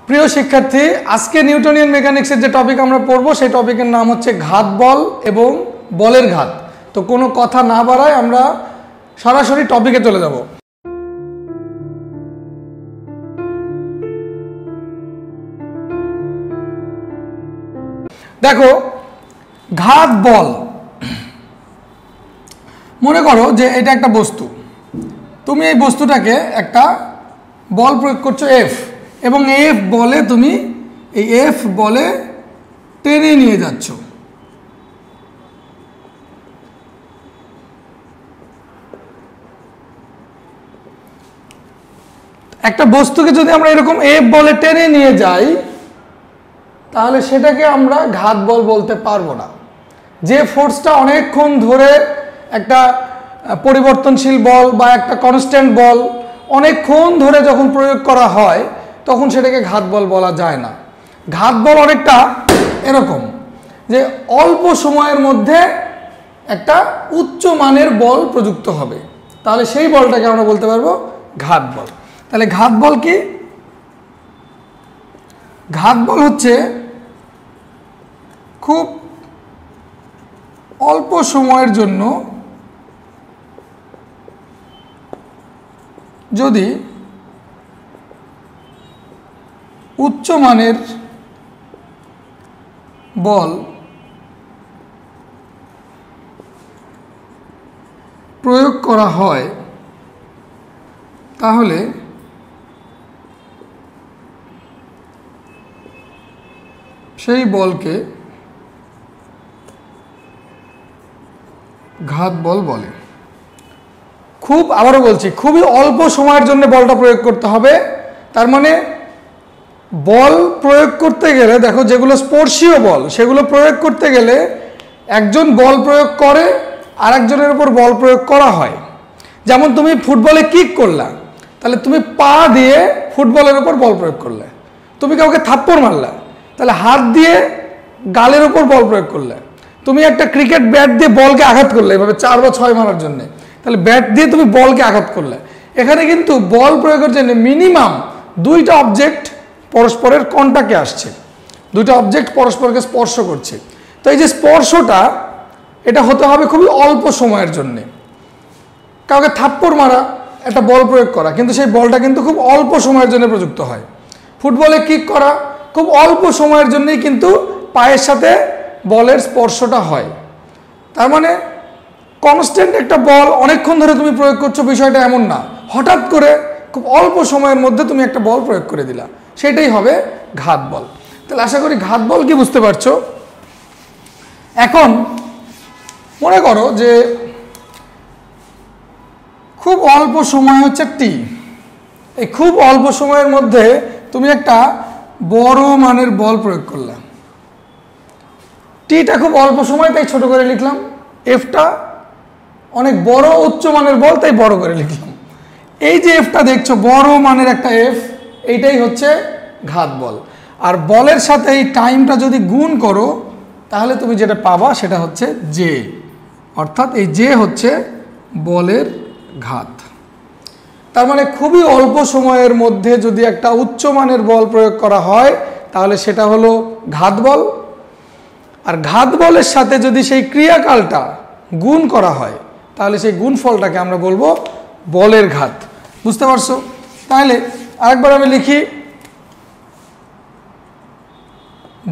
প্রিয় শিক্ষার্থী, আজকে নিউটনিয়ান মেকানিক্সের যে টপিক আমরা পড়বো সেই টপিকের নাম হচ্ছে ঘাত বল এবং বলের ঘাত। তো কোনো কথা না বাড়ায় আমরা সরাসরি টপিকে চলে যাব। দেখো, ঘাত বল, মনে করো যে এটা একটা বস্তু, তুমি এই বস্তুটাকে একটা বল প্রয়োগ করছো এফ, এবং এফ বলে তুমি এই এফ বলে টেনে নিয়ে যাচ্ছ। একটা বস্তুকে যদি আমরা এরকম এফ বলে টেনে নিয়ে যাই তাহলে সেটাকে আমরা ঘাত বল বলতে পারবো না। যে ফোর্সটা অনেকক্ষণ ধরে একটা পরিবর্তনশীল বল বা একটা কনস্ট্যান্ট বল অনেকক্ষণ ধরে যখন প্রয়োগ করা হয় তখন সেটাকে ঘাত বল বলা যায় না। ঘাত বল অনেকটা এরকম যে অল্প সময়ের মধ্যে একটা উচ্চ মানের বল প্রযুক্ত হবে, তাহলে সেই বলটাকে আমরা বলতে পারবো ঘাত বল। তাহলে ঘাত বল কি? ঘাত বল হচ্ছে খুব অল্প সময়ের জন্য যদি উচ্চ মানের বল প্রয়োগ করা হয় তাহলে সেই বলকে ঘাত বল বলে। আবারও বলছি, খুবই অল্প সময়ের জন্য বলটা প্রয়োগ করতে হবে। তার মানে বল প্রয়োগ করতে গেলে দেখো, যেগুলো স্পর্শীয় বল সেগুলো প্রয়োগ করতে গেলে একজন বল প্রয়োগ করে আর একজনের উপর বল প্রয়োগ করা হয়। যেমন তুমি ফুটবলে কিক করলা, তাহলে তুমি পা দিয়ে ফুটবলের উপর বল প্রয়োগ করলে। তুমি কাউকে থাপ্পড় মারলা, তাহলে হাত দিয়ে গালের উপর বল প্রয়োগ করলে। তুমি একটা ক্রিকেট ব্যাট দিয়ে বলকে আঘাত করলে এভাবে 4 বা 6 মারার জন্য, তাহলে ব্যাট দিয়ে তুমি বলকে আঘাত করলে। এখানে কিন্তু বল প্রয়োগের জন্য মিনিমাম 2টা অবজেক্ট পরস্পরের কন্টাক্টে আসছে, 2টা অবজেক্ট পরস্পরকে স্পর্শ করছে। তো এই যে স্পর্শটা, এটা হতে হবে খুবই অল্প সময়ের জন্যে। কাউকে থাপ্পড় মারা, একটা বল প্রয়োগ করা, কিন্তু সেই বলটা কিন্তু খুব অল্প সময়ের জন্য প্রযুক্ত হয়। ফুটবলে কিক করা খুব অল্প সময়ের জন্যই কিন্তু পায়ের সাথে বলের স্পর্শটা হয়। তার মানে কনস্ট্যান্ট একটা বল অনেকক্ষণ ধরে তুমি প্রয়োগ করছো, বিষয়টা এমন না হঠাৎ করে খুব অল্প সময়ের মধ্যে তুমি একটা বল প্রয়োগ করে দিলা, সেটাই হবে ঘাত বল। তাহলে আশা করি ঘাত বল কি বুঝতে পারছো। এখন মনে করো যে খুব অল্প সময় হচ্ছে টি, এই খুব অল্প সময়ের মধ্যে তুমি একটা বড় মানের বল প্রয়োগ করলাম। টিটা খুব অল্প সময়, তাই ছোট করে লিখলাম। এফটা অনেক বড় উচ্চ মানের বল, তাই বড় করে লিখলাম। এই যে এফটা দেখছো, বড় মানের একটা এফ, এইটাই হচ্ছে ঘাত বল। আর বলের সাথে এই টাইমটা যদি গুণ করো তাহলে তুমি যেটা পাবা সেটা হচ্ছে জে, অর্থাৎ এই জে হচ্ছে বলের ঘাত। তার মানে খুবই অল্প সময়ের মধ্যে যদি একটা উচ্চ মানের বল প্রয়োগ করা হয় তাহলে সেটা হলো ঘাত বল। আর ঘাত বলের সাথে যদি সেই ক্রিয়াকালটা গুণ করা হয় তাহলে সেই গুণফলটাকে আমরা বলবো বলের ঘাত। বুঝতে পারছো? তাহলে আরেকবার আমি লিখি,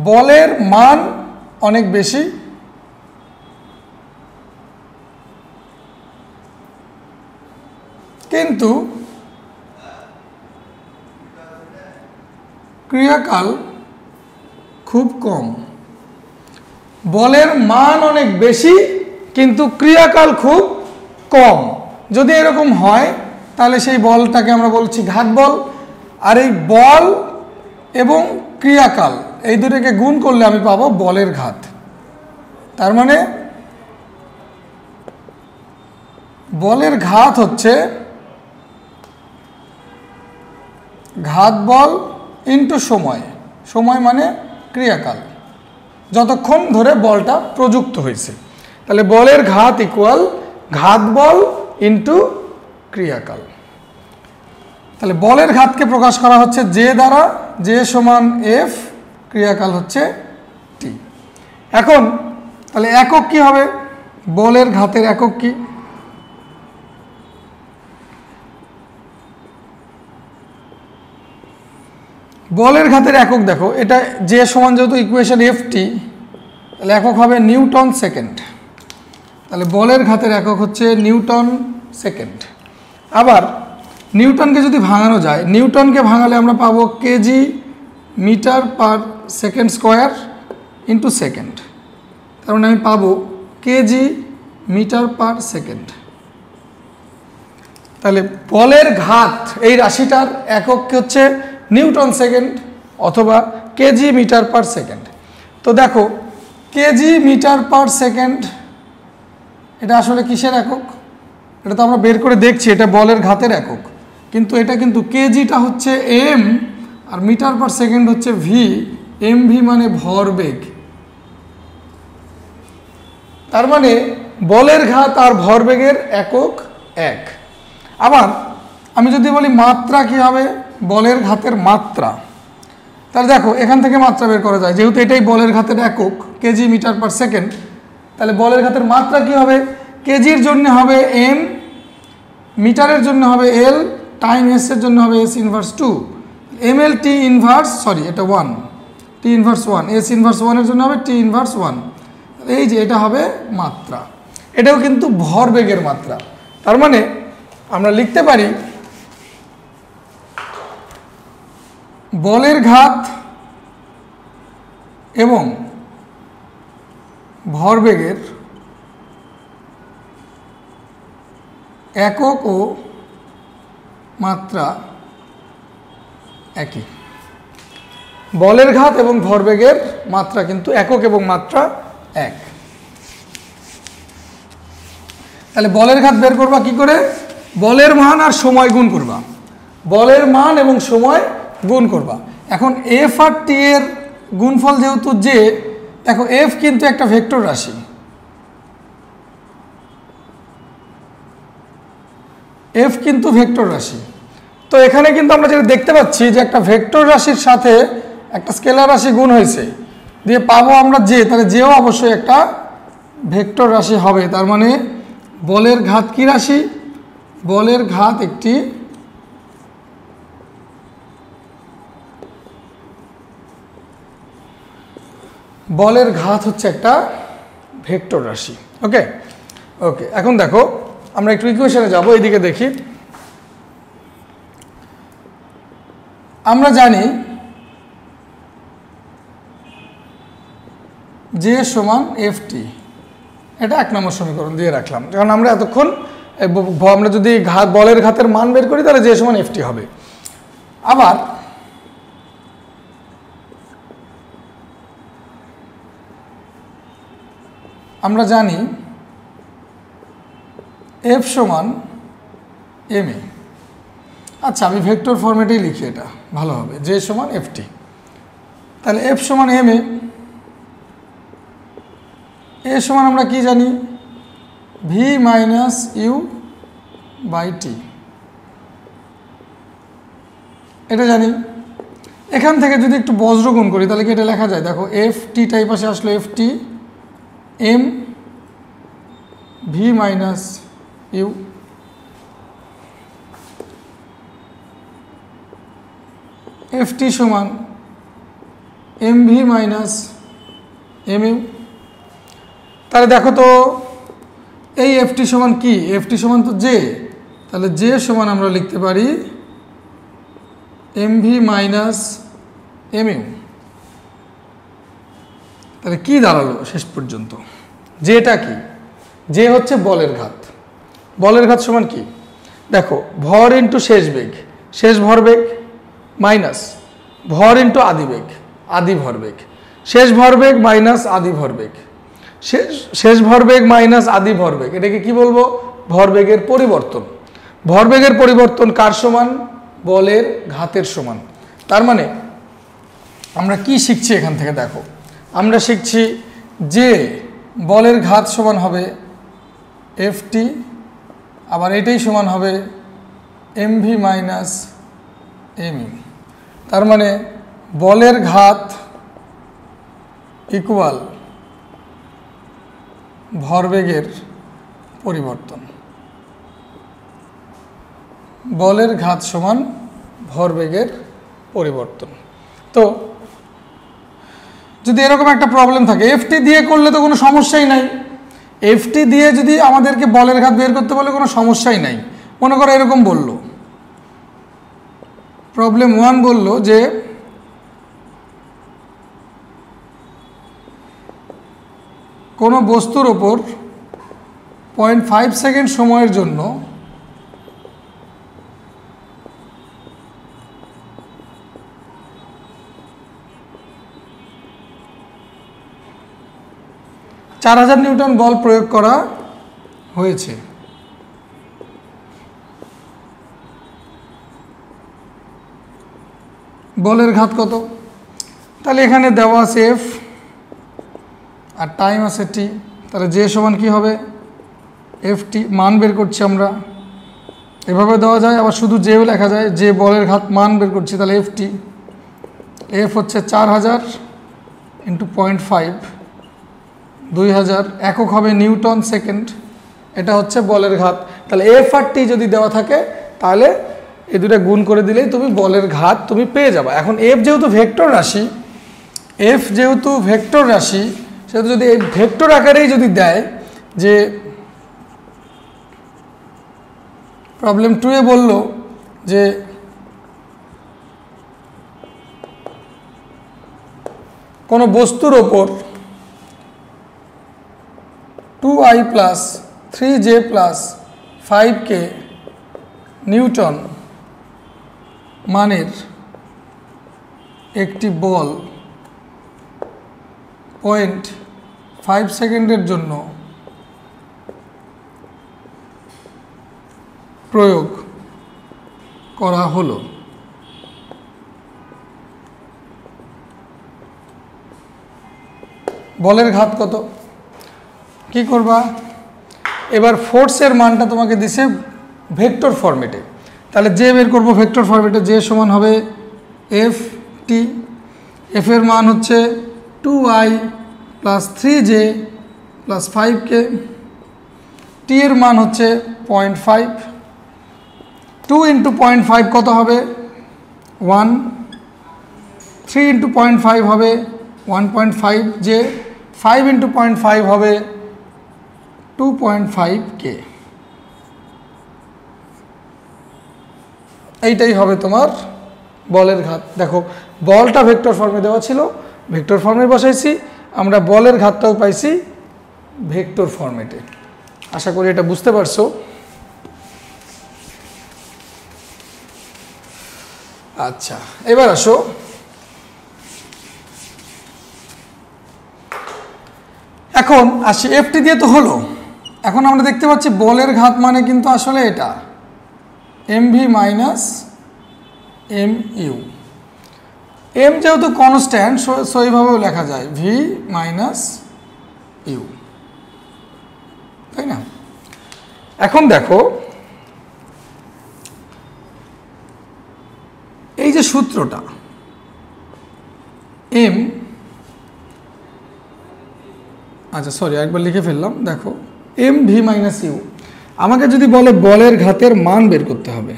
বলের মান অনেক বেশি কিন্তু ক্রিয়াকাল খুব কম। বলের মান অনেক বেশি কিন্তু ক্রিয়াকাল খুব কম, যদি এরকম হয় তাহলে সেই বলটাকে আমরা বলছি ঘাত বল। আর এই বল এবং ক্রিয়াকাল এই দুটোকে গুণ করলে আমি পাবো বলের ঘাত। তার মানে বলের ঘাত হচ্ছে ঘাত বল ইন্টু সময়। সময় মানে ক্রিয়াকাল, যতক্ষণ ধরে বলটা প্রযুক্ত হয়েছে। তাহলে বলের ঘাত ইকুয়াল ঘাত বল ইন্টু ক্রিয়াকাল। তাহলে বলের ঘাতকে প্রকাশ করা হচ্ছে জে দ্বারা, জে সমান এফ, ক্রিয়াকাল হচ্ছে টি। এখন তাহলে একক কি হবে? বলের ঘাতের একক কি? বলের ঘাতের একক দেখো, এটা জে সমান যেহেতু ইকুয়েশন এফ টি, তাহলে একক হবে নিউটন সেকেন্ড। তাহলে বলের ঘাতের একক হচ্ছে নিউটন সেকেন্ড। আবার নিউটনকে যদি ভাঙানো যায়, নিউটনকে ভাঙালে আমরা পাবো kg metre per second square into second. তার মানে আমি পাবো কেজি মিটার পার সেকেন্ড। তাহলে বলের ঘাত এই রাশিটার একক হচ্ছে নিউটন সেকেন্ড অথবা কেজি মিটার পার সেকেন্ড। তো দেখো কেজি মিটার পার সেকেন্ড এটা আসলে কিসের একক? এটা তো আমরা বের করে দেখছি, এটা বলের ঘাতের একক, কিন্তু এটা কিন্তু কেজিটা হচ্ছে M R metre per second হচ্ছে ভি। এম ভি মানে ভরবেগ। তার মানে বলের ঘাত আর ভরবেগের একক এক। আবার আমি যদি বলি মাত্রা কি হবে? বলের ঘাতের মাত্রা। তাহলে দেখো এখান থেকে মাত্রা বের করা যায়, যেহেতু এটাই বলের ঘাতের একক কেজি মিটার পার সেকেন্ড। তাহলে বলের ঘাতের মাত্রা কি হবে? কেজির জন্য হবে এম, মিটারের জন্য হবে এল, টাইম এস এর জন্য হবে S inverse 2, M L T inverse, sorry এটা 1, টি ইনভার্স 1, এস ইনভার্স 1 এর জন্য হবে টি ইনভার্স 1। এই যে এটা হবে মাত্রা, এটাও কিন্তু ভরবেগের মাত্রা। তার মানে আমরা লিখতে পারি বলের ঘাত এবং ভরবেগের একক ও মাত্রা একই। বলের ঘাত এবং ভরবেগের মাত্রা কিন্তু একক এবং মাত্রা এক। তাহলে বলের ঘাত বের করবা কি করে? বলের মান আর সময় গুণ করবা, বলের মান এবং সময় গুণ করবা। এখন এফ আর টি এর গুণফল যেহেতু জে, দেখো এফ কিন্তু একটা ভেক্টর রাশি, এফ কিন্তু ভেক্টর রাশি। তো এখানে কিন্তু আমরা যেটা দেখতে পাচ্ছি যে একটা ভেক্টর রাশির সাথে একটা স্কেলার রাশি গুণ হয়েছে, দিয়ে পাবো আমরা জে, তাহলে জেও অবশ্যই একটা ভেক্টর রাশি হবে। তার মানে বলের ঘাত কি রাশি? বলের ঘাত একটি বলের ঘাত হচ্ছে একটা ভেক্টর রাশি। ওকে ওকে, এখন দেখো আমরা একটু ইকুয়েশনে যাব, এইদিকে দেখি। আমরা জানি জে সমান এফ টি, এটা 1 নম্বর সমীকরণ দিয়ে রাখলাম, কারণ আমরা এতক্ষণ আমরা যদি বলের ঘাতের মান বের করি তাহলে জে সমান এফ টি হবে। আবার আমরা জানি এফ সমান এম এ। আচ্ছা আমি ভেক্টর ফরম্যাটেই লিখি, এটা ভালো হবে, জে সমান এফ টি। তাহলে এফ সমান এম এ, এ সমান আমরা কি জানি? V minus you by T, এটা জানি। এখান থেকে যদি একটু বজ্র গুণ করি তাহলে কি এটা লেখা যায়? দেখো এফ টি টাই পাশে আসলো F T M V minus U, F T সমান M V minus M U. তাহলে দেখো তো এই এফ টি সমান কি? এফ টি সমান তো জে, তাহলে জে সমান আমরা লিখতে পারি M V minus M U. তাহলে কি দাঁড়ালো শেষ পর্যন্ত? জেটা কি? জে হচ্ছে বলের ঘাত। বলের ঘাত সমান কি? দেখো ভর ইন্টু শেষ বেগ, শেষ ভরবেগ, মাইনাস ভর ইন্টু আদি বেগ, আদি ভরবেগ, শেষ ভরবেগ মাইনাস আদি ভরবেগ, শেষ ভরবেগ মাইনাস আদি ভরবেগ। এটাকে কি বলবো? ভরবেগের পরিবর্তন। ভরবেগের পরিবর্তন কার সমান? বলের ঘাতের সমান। তার মানে আমরা কি শিখছি এখান থেকে? দেখো আমরা শিখছি যে বলের ঘাত সমান হবে এফ টি, আবার এটাই সমান হবে এম ভি মাইনাস mu, তার মানে বলের ঘাত ইকুয়াল ভরবেগের পরিবর্তন। বলের ঘাত সমান ভরবেগের পরিবর্তন। তো যদি এরকম একটা প্রবলেম থাকে, এফটি দিয়ে করলে তো কোনো সমস্যাই নাই। এফটি দিয়ে যদি আমাদেরকে বলের ঘাত বের করতে বলে কোনো সমস্যাই নাই। মনে করো এরকম বলল, প্রবলেম 1 বলল যে কোনো বস্তুর ওপর 0.5 সেকেন্ড সময়ের জন্য (4000 নিউটন বল প্রয়োগ করা হয়েছে। বলের ঘাত কত? তাহলে এখানে দেওয়া আছে এফ আর টাইম আছে টি, তাহলে যে সমান কি হবে? F T. মান বের করছি আমরা, এভাবে দেওয়া যায়, আবার শুধু যেও লেখা যায়, যে বলের ঘাত মান বের করছি, তাহলে এফ টি। এফ হচ্ছে 4000 ইন্টু 0.5, 2000, একক হবে নিউটন সেকেন্ড। এটা হচ্ছে বলের ঘাত। তাহলে এফ আর টি যদি দেওয়া থাকে তাহলে এই দুটো গুণ করে দিলেই তুমি বলের ঘাত তুমি পেয়ে যাবে। এখন এফ যেহেতু ভেক্টর রাশি, সেহেতু যদি এই ভেক্টর আকারেই যদি দেয়, যে প্রবলেম 2 এ বলল যে কোনো বস্তুর ওপর 2i plus 3j plus 5k Newton মানের একটি বল 0.5 সেকেন্ডের জন্য প্রয়োগ করা হলো। বলের ঘাত কত? কি করবা? এবার ফোর্সের মানটা তোমাকে দিছে ভেক্টর ফরম্যাটে, তাহলে যে বের করবো ভেক্টর ফরম্যাটে, যে সমান হবে এফ টি। এফ এর মান হচ্ছে 2i plus 3j plus 5k, টি এর মান হচ্ছে 0.5, 2 ইন্টু 0.5 কত হবে? 1, 3 ইন্টু 0.5 হবে 1.5j, 5 ইন্টু 0.5 হবে 2.5k। এইটাই হবে তোমার বলের ঘাত। দেখো বলটা ভেক্টর ফর্মে দেওয়া ছিল, ভেক্টর ফর্মে বসাইছি আমরা, বলের ঘাতটাও পাইছি ভেক্টর ফরম্যাটে। আশা করি এটা বুঝতে পারছো। আচ্ছা, এবার আসো এখন আসি এফটি দিয়ে তো হলো। এখন আমরা দেখতে পাচ্ছি বলের ঘাত মানে কিন্তু আসলে এটা MV minus M U. M যেহেতু কনস্ট্যান্ট সো এইভাবেও লেখা যায় ভি মাইনাস ইউ, তাই না? এখন দেখো এই যে সূত্রটা এম, আচ্ছা সরি একবার লিখে ফেললাম। দেখো এম ভি মাইনাস ইউ, আমাকে যদি বলে বলের ঘাতের মান বের করতে হবে,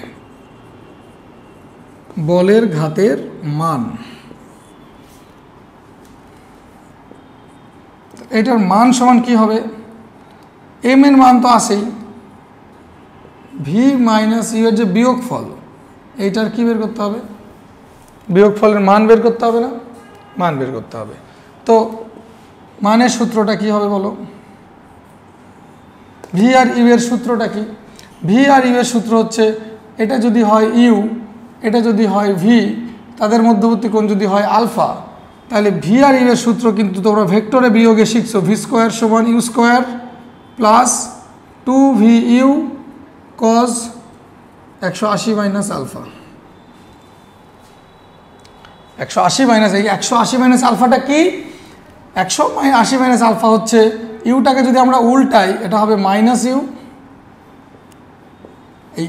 বলের ঘাতের মান, এটার মান সমান কি হবে? এম এর মান তো আসেই, ভি মাইনাস ইউ এর যে বিয়োগফল, এইটার কি বের করতে হবে? বিয়োগফলের মান বের করতে হবে না? মান বের করতে হবে। তো মানের সূত্রটা কি হবে বলো? ভি আর ইউ এর সূত্রটা কি? ভি আর ইউ এর সূত্র হচ্ছে, এটা যদি হয় ইউ, এটা যদি হয় ভি, তাদের মধ্যবর্তী কোণ যদি হয় আলফা, তাহলে ভি আর ইউ এর সূত্র কিন্তু তোমরা ভেক্টরে বিয়োগে শিখছো, ভি স্কোয়ার সমান U square plus 2vi cos 180 minus alpha. 180 minus, এই 180 মাইনাস আলফাটা কি? 180 মাইনাস আলফা হচ্ছে ইউটাকে যদি আমরা উল্টাই এটা হবে মাইনাস ইউ, এই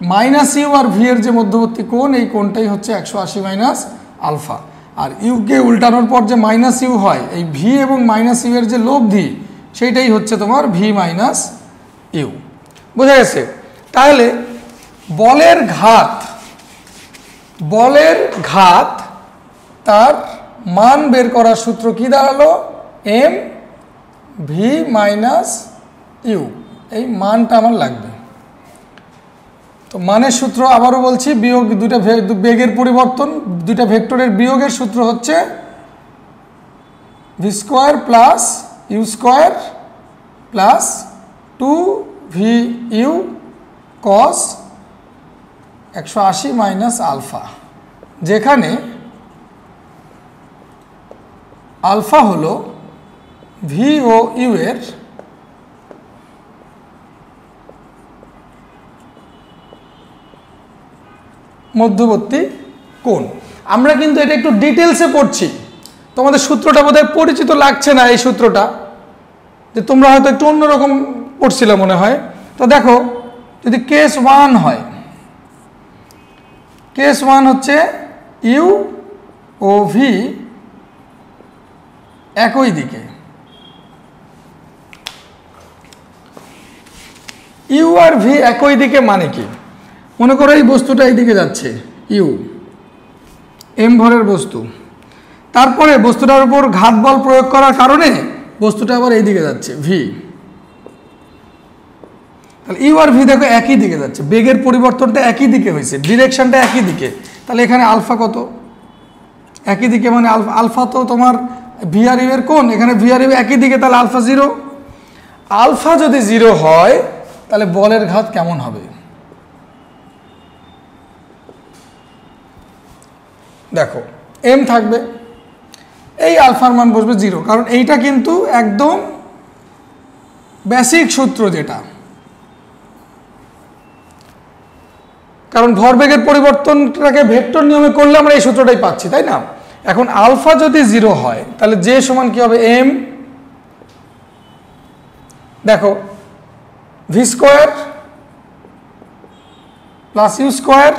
মাইনাস ইউ আর ভি এর যে মধ্যবর্তী কোণ, এই কোণটাই হচ্ছে 180 মাইনাস আলফা। আর ইউকে উল্টানোর পর যে মাইনাস ইউ হয়, এই ভি এবং মাইনাস ইউ এর যে লব্ধি, সেইটাই হচ্ছে তোমার ভি মাইনাস ইউ। বোঝা গেছে? তাহলে বলের ঘাত তার মান বের করার সূত্র কি দাঁড়ালো? M V minus U. এই মানটা আমার লাগবে। তো মানের সূত্র আবারও বলছি, বিয়োগ দুইটা বেগের পরিবর্তন, দুইটা ভেক্টরের বিয়োগের সূত্র হচ্ছে V square plus U square plus 2 VU cos 180 minus alpha, যেখানে আলফা হলো ভি ও ইউ এর মধ্যবর্তী কোণ। আমরা কিন্তু এটা একটু ডিটেলসে পড়ছি, তোমাদের সূত্রটা বোধহয় পরিচিত লাগছে না, এই সূত্রটা যে তোমরা হয়তো একটু অন্যরকম পড়ছিলে মনে হয়। তো দেখো, যদি কেস 1 হয়, কেস 1 হচ্ছে ইউ ও ভি একই দিকে, ইউ আর ভি একই দিকে মানে কি? মনে করো এই বস্তুটা এইদিকে যাচ্ছে, ইউ এম ভরের বস্তু, তারপরে বস্তুটার উপর ঘাত বল প্রয়োগ করার কারণে বস্তুটা আবার এইদিকে যাচ্ছে, ভি। তাহলে ইউ আর ভি দেখো একই দিকে যাচ্ছে, বেগের পরিবর্তনটা একই দিকে হয়েছে, ডিরেকশনটা একই দিকে। তাহলে এখানে আলফা কত? একই দিকে মানে আলফা তো তোমার ভি আর ইউ এর কোণ, এখানে ভি আর ইউ একই দিকে, তাহলে আলফা 0। আলফা যদি 0 হয় তাহলে বলের ঘাত কেমন হবে? দেখো, এম থাকবে, এই আলফার মান বসবে 0, কারণ এইটা কিন্তু একদম বেসিক সূত্র যেটা, কারণ ভরবেগের পরিবর্তনটাকে ভেক্টর নিয়মে করলে আমরা এই সূত্রটাই পাচ্ছি, তাই না? এখন আলফা যদি 0 হয় তাহলে জে সমান কি হবে? এম, দেখো V square plus U square,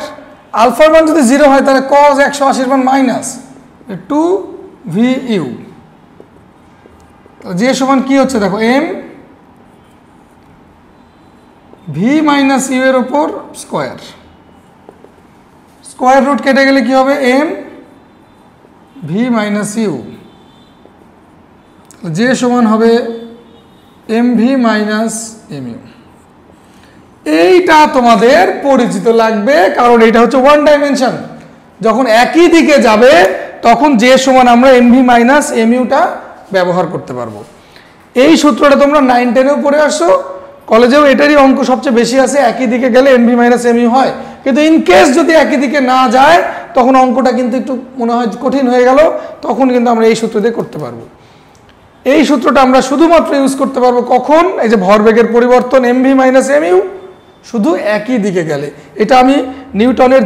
আলফার মান যদি 0 হয় তাহলে কজ 180 মান মাইনাস 2 ভি ইউ। জে সমান কি হচ্ছে? দেখো এম ভি মাইনাস ইউ এর উপর স্কোয়ার, স্কোয়ার রুট কেটে গেলে কি হবে? M V minus U. J সমান হবে M V minus M U. এইটা তোমাদের পরিচিত লাগবে, কারণ এটা হচ্ছে 1 ডাইমেনশন। যখন একই দিকে যাবে তখন জে সমান আমরা এম ভি মাইনাস এম ইউটা ব্যবহার করতে পারবো। এই সূত্রটা তোমরা 9-10এও পড়ে আসছো, কলেজেও এটারই অঙ্ক সবচেয়ে বেশি আছে, একই দিকে গেলে M V minus M U হয়। কিন্তু ইন কেস যদি একই দিকে না যায় তখন অঙ্কটা কিন্তু একটু মনে হয় কঠিন হয়ে গেল, তখন কিন্তু আমরা এই সূত্র দিয়ে করতে পারবো। এই সূত্রটা আমরা শুধুমাত্র ইউজ করতে পারবো কখন? এই যে ভরবেগের পরিবর্তন M V minus M U শুধু একই দিকে গেলে। এটা আমি নিউটনের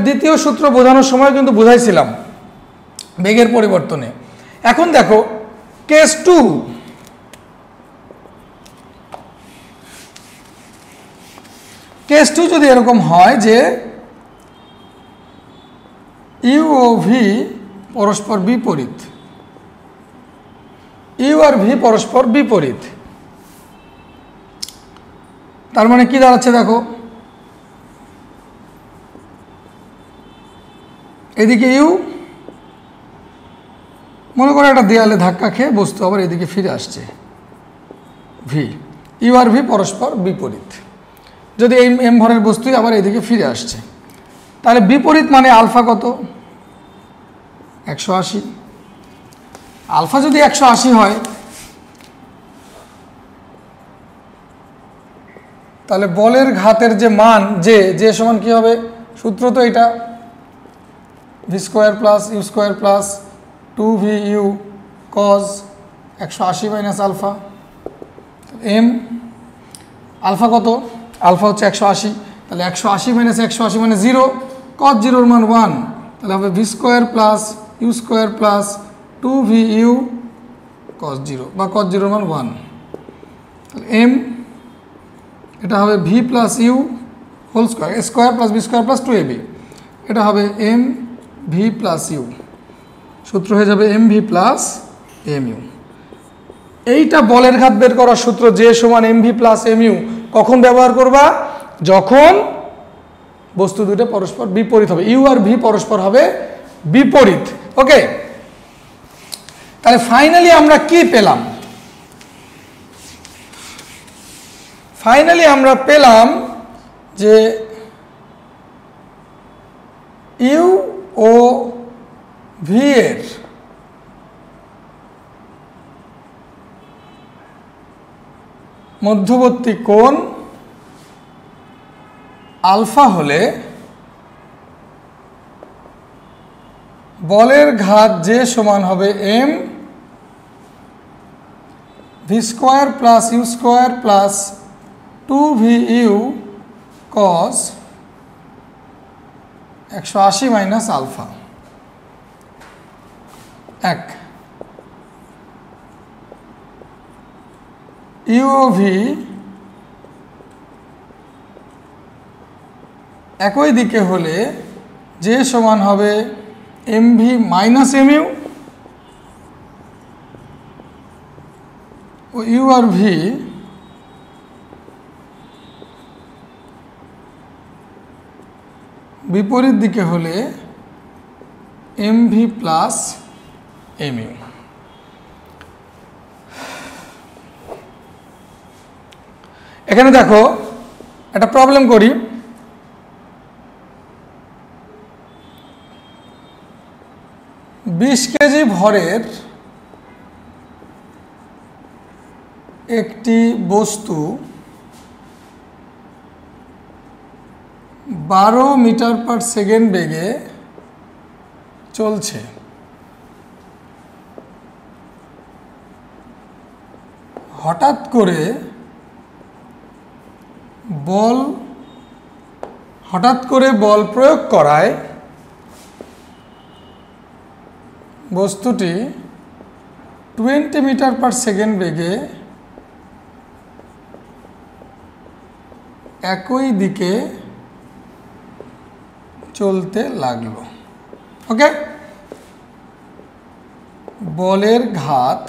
দ্বিতীয় সূত্র বোঝানোর সময় কিন্তু বুঝাইছিলাম বেগের পরিবর্তনে। এখন দেখো কেস 2, কেস 2 যদি এরকম হয় যে ইউ ও ভি পরস্পর বিপরীত, ইউ আর ভি পরস্পর বিপরীত, তার মানে কি দাঁড়াচ্ছে? দেখো এদিকে ইউ, মনে করো একটা দেয়ালে ধাক্কা খেয়ে বস্তু আবার এদিকে ফিরে আসছে, ভি। ইউ আর ভি পরস্পর বিপরীত, যদি এই এম ভরের বস্তুই আবার এদিকে ফিরে আসছে, তাহলে বিপরীত মানে আলফা কত? 180। আলফা যদি 180 হয় তাহলে বলের ঘাতের যে মান যে সমান কি হবে? সূত্র তো এটা, V square plus U square plus 2 V U cos 180 minus alpha. এম আলফা কত? আলফা হচ্ছে 180, তাহলে 180 মাইনাস 180 মানে 0, কজ 0 মান 1, তাহলে হবে V square plus U square plus 2 V U cos 0 বা কজ 0 মান 1। তাহলে এম এটা হবে V plus U whole square, square plus B square plus 2ab, এটা হবে এম ভি প্লাস ইউ, সূত্র হয়ে যাবে M V plus M U. এইটা বলের ঘাত বের করার সূত্র যে সমান M V plus M U কখন ব্যবহার করবা? যখন বস্তু দুটো পরস্পর বিপরীত হবে, ইউ আর ভি পরস্পর হবে বিপরীত। ওকে, তাহলে ফাইনালি আমরা কি পেলাম? ফাইনালি আমরা পেলাম যে ইউ ও ভি এর মধ্যবর্তী কোণ আলফা হলে বলের ঘাত যে সমান হবে M V square plus U square plus 2vu cos 180 minus alpha. এক ইউ ও ভি একই দিকে হলে যে সমান হবে M V minus M U ও ইউ আর ভি বিপরীত দিকে হলে M V plus M U. এখানে দেখো একটা প্রবলেম করি। বিশ কেজি ভরের একটি বস্তু 12 মিটার পার সেকেন্ড বেগে চলছে। হঠাৎ করে বল প্রয়োগ করায় বস্তুটি 20 মিটার পার সেকেন্ড বেগে একই দিকে চলতে লাগলো। ওকে, বলের ঘাত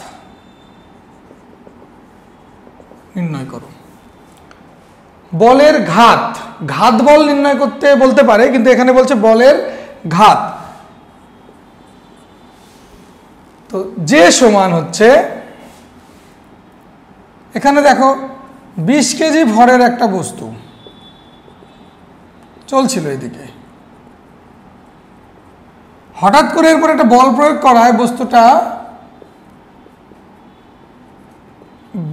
নির্ণয় করো। বলের ঘাত, ঘাত বল নির্ণয় করতে বলতে পারে, কিন্তু এখানে বলছে বলের ঘাত। তো যে সমান হচ্ছে, এখানে দেখো 20 কেজি ভরের একটা বস্তু চলছিল এদিকে, হঠাৎ করে এরপর একটা বল প্রয়োগ করায় বস্তুটা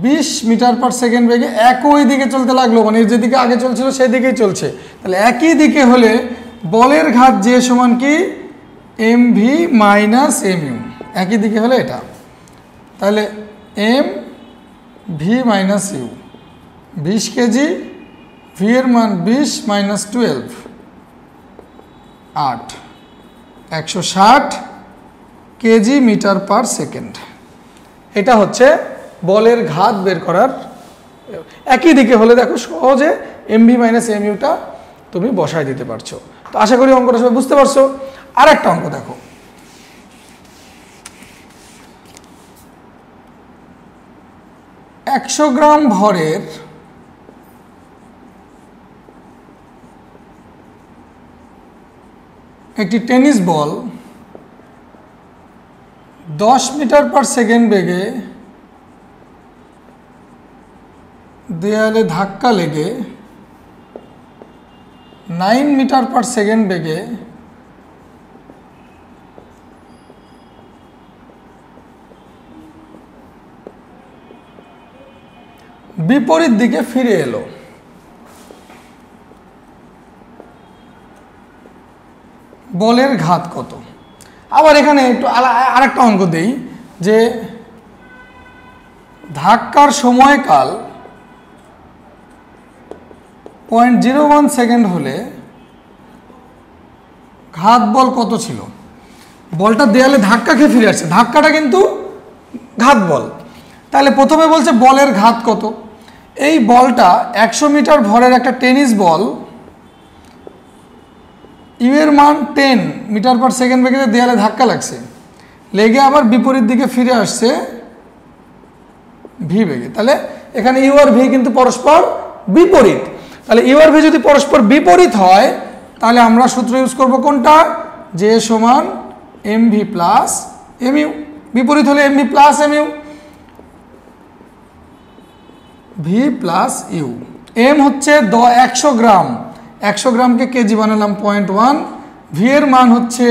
20 মিটার পার সেকেন্ড বেগে একই দিকে চলতে লাগলো, মানে যেদিকে আগে চলছিল সেদিকেই চলছে। তাহলে একই দিকে হলে বলের ঘাত যে সমান কি M V minus M U, একই দিকে হলে এটা। তাহলে M V minus U, 20 kg, V এর মান 20 মাইনাস 12 8, 160 কেজি মিটার পার সেকেন্ড। এটা হচ্ছে বলের ঘাত বের করার। একই দিকে হলে দেখো সহজে এম ভি মাইনাস এম ইউটা তুমি বসায় দিতে পারছো। তো আশা করি অঙ্কটা সবাই বুঝতে পারছো। আর একটা অঙ্ক দেখো, একশো গ্রাম ভরের একটি টেনিস বল 10 মিটার পার সেকেন্ড বেগে দেয়ালে ধাক্কা লেগে 9 মিটার পার সেকেন্ড বেগে বিপরীত দিকে ফিরে এলো। বলের ঘাত কত? আবার এখানে একটু আরেকটা অঙ্ক দেই, যে ধাক্কার সময়কাল 0.01 সেকেন্ড হলে ঘাত বল কত ছিল? বলটা দেয়ালে ধাক্কা খেয়ে ফিরে আসছে, ধাক্কাটা কিন্তু ঘাত বল। তাহলে প্রথমে বলছে বলের ঘাত কত। এই বলটা 100 মিটার ভরের একটা টেনিস বল, ইউ এর মান 10 মিটার পার সেকেন্ড বেগে দেয়ালে ধাক্কা লাগছে, লেগে আবার বিপরীত দিকে ফিরে আসছে ভি বেগে। তাহলে এখানে ইউ আর ভি কিন্তু পরস্পর বিপরীত। তাহলে ইউ আর ভি যদি পরস্পর বিপরীত হয় তাহলে আমরা সূত্র ইউজ করব কোনটা, জে সমান M V plus M U. বিপরীত হলে M V plus M U, V plus U. M হচ্ছে 100 গ্রাম, 100 গ্রামকে কেজি বানালাম 0.1, ভি এর মান হচ্ছে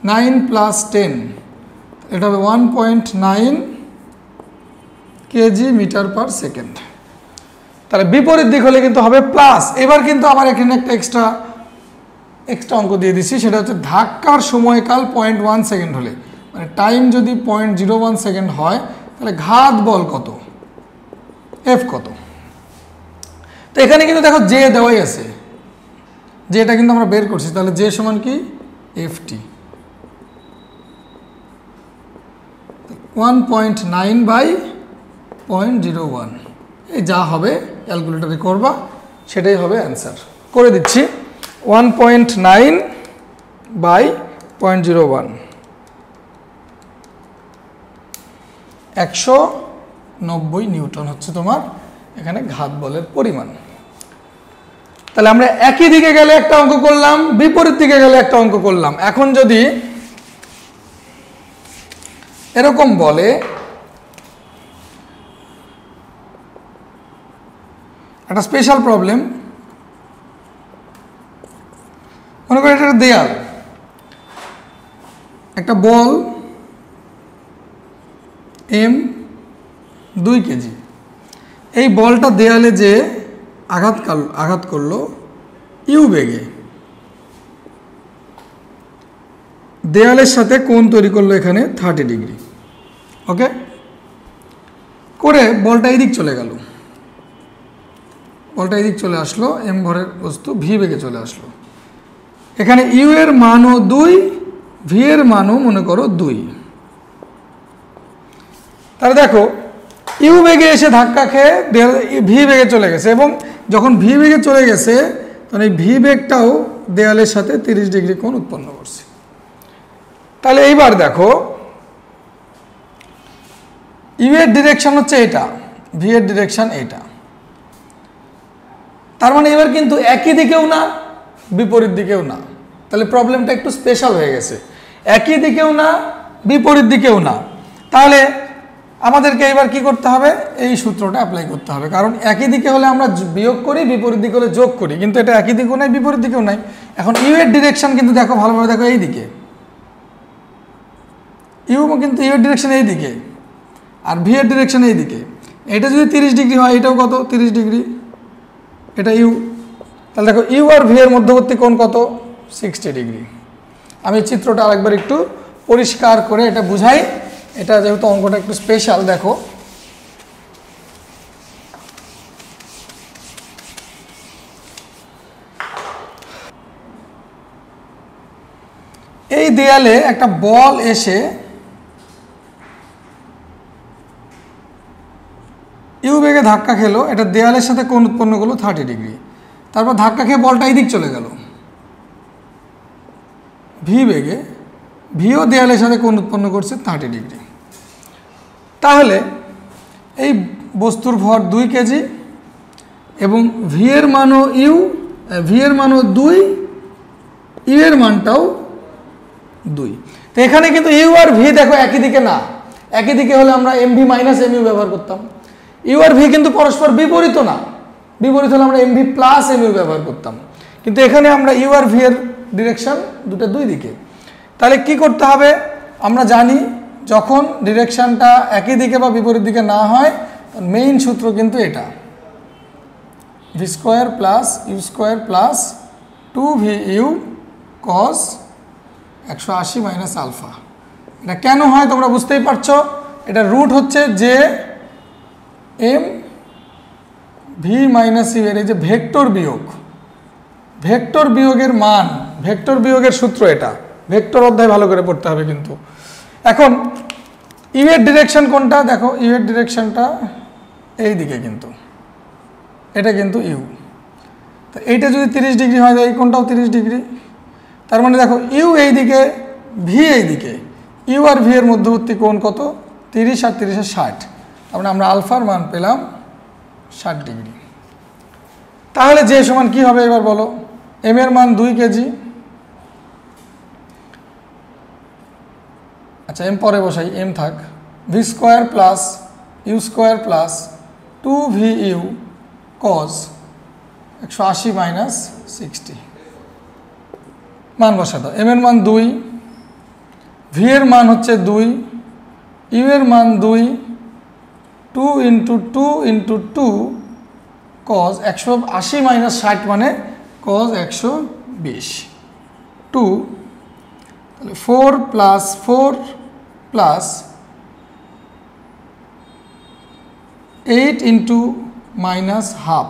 9 প্লাস 10, এটা হবে 1.9 কেজি মিটার পার সেকেন্ড। তাহলে বিপরীত দিক হলে কিন্তু হবে প্লাস। এবার কিন্তু আমার এখানে একটা এক্সট্রা অঙ্ক দিয়ে দিচ্ছি, সেটা হচ্ছে ধাক্কার সময়কাল 0.1 সেকেন্ড হলে, মানে টাইম যদি 0.01 সেকেন্ড হয় তাহলে ঘাত বল কত, এফ কত। তো এখানে কিন্তু দেখো জে দেওয়াই আছে, যেটা কিন্তু আমরা বের করছি। তাহলে জে সমান কি, এফ টি 1.9 বাই 0.01। এই যা হবে ক্যালকুলেটরে করবা, সেটাই হবে অ্যান্সার। করে দিচ্ছি 1.9 বাই 0.01, 190 নিউটন হচ্ছে তোমার এখানে ঘাত বলের পরিমাণ। তাহলে আমরা একই দিকে গেলে একটা অঙ্ক করলাম, বিপরীত দিকে গেলে একটা অঙ্ক করলাম। এখন যদি এরকম বলে একটা স্পেশাল প্রবলেম, মনে করি এটা দেয়াল, একটা বল এম 2 কেজি, এই বলটা দেয়ালে যে আঘাত করলো ইউ বেগে, দেয়ালের সাথে কোণ তৈরি করলো এখানে 30 ডিগ্রি। ওকে, করে বলটা এদিক চলে গেল, বলটা এদিক চলে আসলো, এম ভরের বস্তু ভি বেগে চলে আসলো। এখানে ইউ এর মানও 2, ভি এর মানও মনে করো 2। তাহলে দেখো ইউ বেগে এসে ধাক্কা খেয়ে ভি বেগে চলে গেছে, এবং যখন ভি বেগে চলে গেছে তখন এই ভি বেগটাও দেয়ালের সাথে 30 ডিগ্রি কোণ উৎপন্ন করছে। তাহলে এইবার দেখো ইউ এর ডিরেকশন হচ্ছে এটা, ভি এর ডিরেকশন এটা। তার মানে এবার কিন্তু একই দিকেও না, বিপরীত দিকেও না। তাহলে প্রবলেমটা একটু স্পেশাল হয়ে গেছে, একই দিকেও না, বিপরীত দিকেও না। তাহলে আমাদেরকে এবার কি করতে হবে, এই সূত্রটা অ্যাপ্লাই করতে হবে। কারণ একই দিকে হলে আমরা বিয়োগ করি, বিপরীত দিকে হলে যোগ করি, কিন্তু এটা একই দিকেও নাই, বিপরীত দিকেও নাই। এখন ইউ এর ডিরেকশন কিন্তু দেখো ভালোভাবে, দেখো এই দিকে, ইউ কিন্তু ইউ এর ডিরেকশন এই দিকে, আর ভি এর ডিরেকশন এই দিকে। এটা যদি 30 ডিগ্রি হয়, এটাও কত 30 ডিগ্রি, এটা ইউ। তাহলে দেখো ইউ আর ভি এর মধ্যবর্তী কোণ কত, 60 ডিগ্রি। আমি চিত্রটা আরেকবার একটু পরিষ্কার করে এটা বুঝাই, এটা যেহেতু অঙ্কটা একটু স্পেশাল। দেখো এই দেয়ালে একটা বল এসে ইউ বেগে ধাক্কা খেলো, এটা দেয়ালের সাথে কোণ উৎপন্ন করলো 30 ডিগ্রি। তারপর ধাক্কা খেয়ে বলটা এই দিক চলে গেল ভি বেগে, ভিও দেয়ালের সাথে কোণ উৎপন্ন করছে 30 ডিগ্রি। তাহলে এই বস্তুর ভর 2 কেজি এবং ভি এর মানও ইউ, ভি এর মানও 2, ইউ এর মানটাও 2। তো এখানে কিন্তু ইউ আর ভি দেখো একই দিকে না, একই দিকে হলে আমরা M V minus M U ব্যবহার করতাম। ইউ আর ভি কিন্তু পরস্পর বিপরীত না, বিপরীত হলে আমরা M V plus M U ব্যবহার করতাম। কিন্তু এখানে আমরা ইউ আর ভি এর ডিরেকশন দুটো 2 দিকে। তাহলে কি করতে হবে, আমরা জানি যখন ডিরেকশনটা একই দিকে বা বিপরীত দিকে না হয়, মেইন সূত্র কিন্তু এটা, V square plus U square plus 2 VU cos 180 minus alpha. এটা কেন হয় তোমরা বুঝতেই পারছো, এটা রুট হচ্ছে যে এম ভি মাইনাস ইউ এর এই যে ভেক্টর বিয়োগ, ভেক্টর বিয়োগের মান, ভেক্টর বিয়োগের সূত্র এটা, ভেক্টর অধ্যায় ভালো করে পড়তে হবে কিন্তু। এখন ইউ এর ডিরেকশন কোনটা, দেখো ইউ এর ডিরেকশনটা এই দিকে, কিন্তু এটা কিন্তু ইউ। তো এইটা যদি 30 ডিগ্রি হয়, এই কোণটাও 30 ডিগ্রি। তার মানে দেখো ইউ এই দিকে, ভি এই দিকে, ইউ আর ভি এর মধ্যবর্তী কোণ কত? 30 আর 30 60। তার মানে আমরা আলফার মান পেলাম 60 ডিগ্রি। তাহলে যে সমান কি হবে এবার বলো? এম এর মান 2 কেজি। আচ্ছা, এম পরে বসাই, এম থাক। V square plus U square plus 2vu cos 180 minus 60। মান বসা দাও। এম এর মান 2, ভি এর মান হচ্ছে 2, ইউ এর মান 2, 2 ইন্টু 2 ইন্টু 2 cos 180 মাইনাস 60 মানে cos 120। 2 তাহলে 4 plus 4 plus 8 into minus half,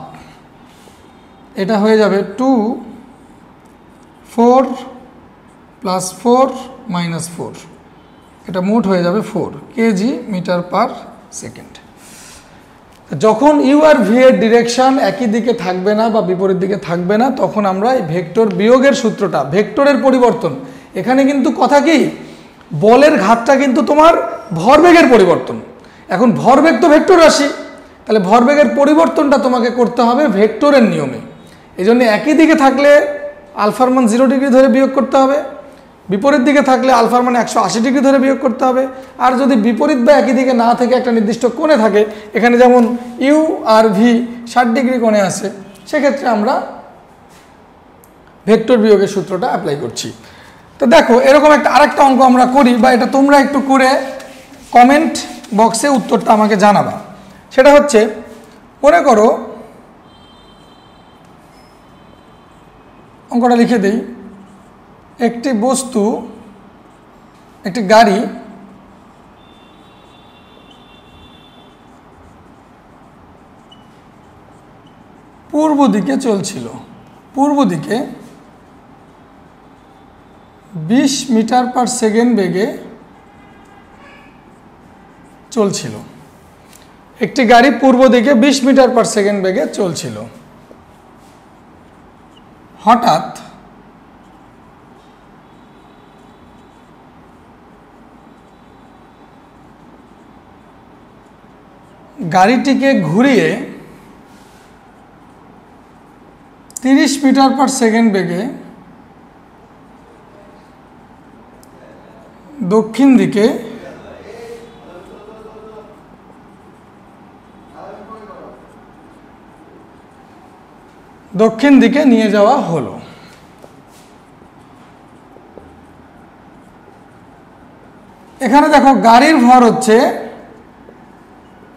এটা হয়ে যাবে 2 4 প্লাস 4 মাইনাস 4, এটা মোট হয়ে যাবে 4 কেজি মিটার পার সেকেন্ড। যখন ইউ আর ভি এর ডিরেকশন একই দিকে থাকবে না বা বিপরীত দিকে থাকবে না, তখন আমরা এই ভেক্টর বিয়োগের সূত্রটা, ভেক্টরের পরিবর্তন, এখানে কিন্তু কথা কি, বলের ঘাতটা কিন্তু তোমার ভরবেগের পরিবর্তন। এখন ভরবেগ তো ভেক্টর রাশি, তাহলে ভরবেগের পরিবর্তনটা তোমাকে করতে হবে ভেক্টরের নিয়মে। এই জন্য একই দিকে থাকলে আলফার মান 0 ডিগ্রি ধরে বিয়োগ করতে হবে, বিপরীত দিকে থাকলে আলফার মানে 180 ডিগ্রি ধরে বিয়োগ করতে হবে। আর যদি বিপরীত বা একই দিকে না থেকে একটা নির্দিষ্ট কোণে থাকে, এখানে যেমন ইউ আর ভি 60 ডিগ্রি কোণে আছে, সেক্ষেত্রে আমরা ভেক্টর বিয়োগের সূত্রটা অ্যাপ্লাই করছি। তো দেখো এরকম একটা আরেকটা অঙ্ক আমরা করি, বা এটা তোমরা একটু করে কমেন্ট বক্সে উত্তরটা আমাকে জানাবা। সেটা হচ্ছে, মনে করো অঙ্কটা লিখে দেই, একটি বস্তু, একটি গাড়ি পূর্ব দিকে চলছিল, পূর্ব দিকে 20 মিটার পার সেকেন্ড বেগে চলছিল। একটি গাড়ি পূর্ব দিকে 20 মিটার পার সেকেন্ড বেগে চলছিল। হঠাৎ গাড়িটিকে ঘুরিয়ে 30 মিটার পার সেকেন্ড বেগে দক্ষিণ দিকে নিয়ে যাওয়া হলো। এখানে দেখো গাড়ির ভর হচ্ছে,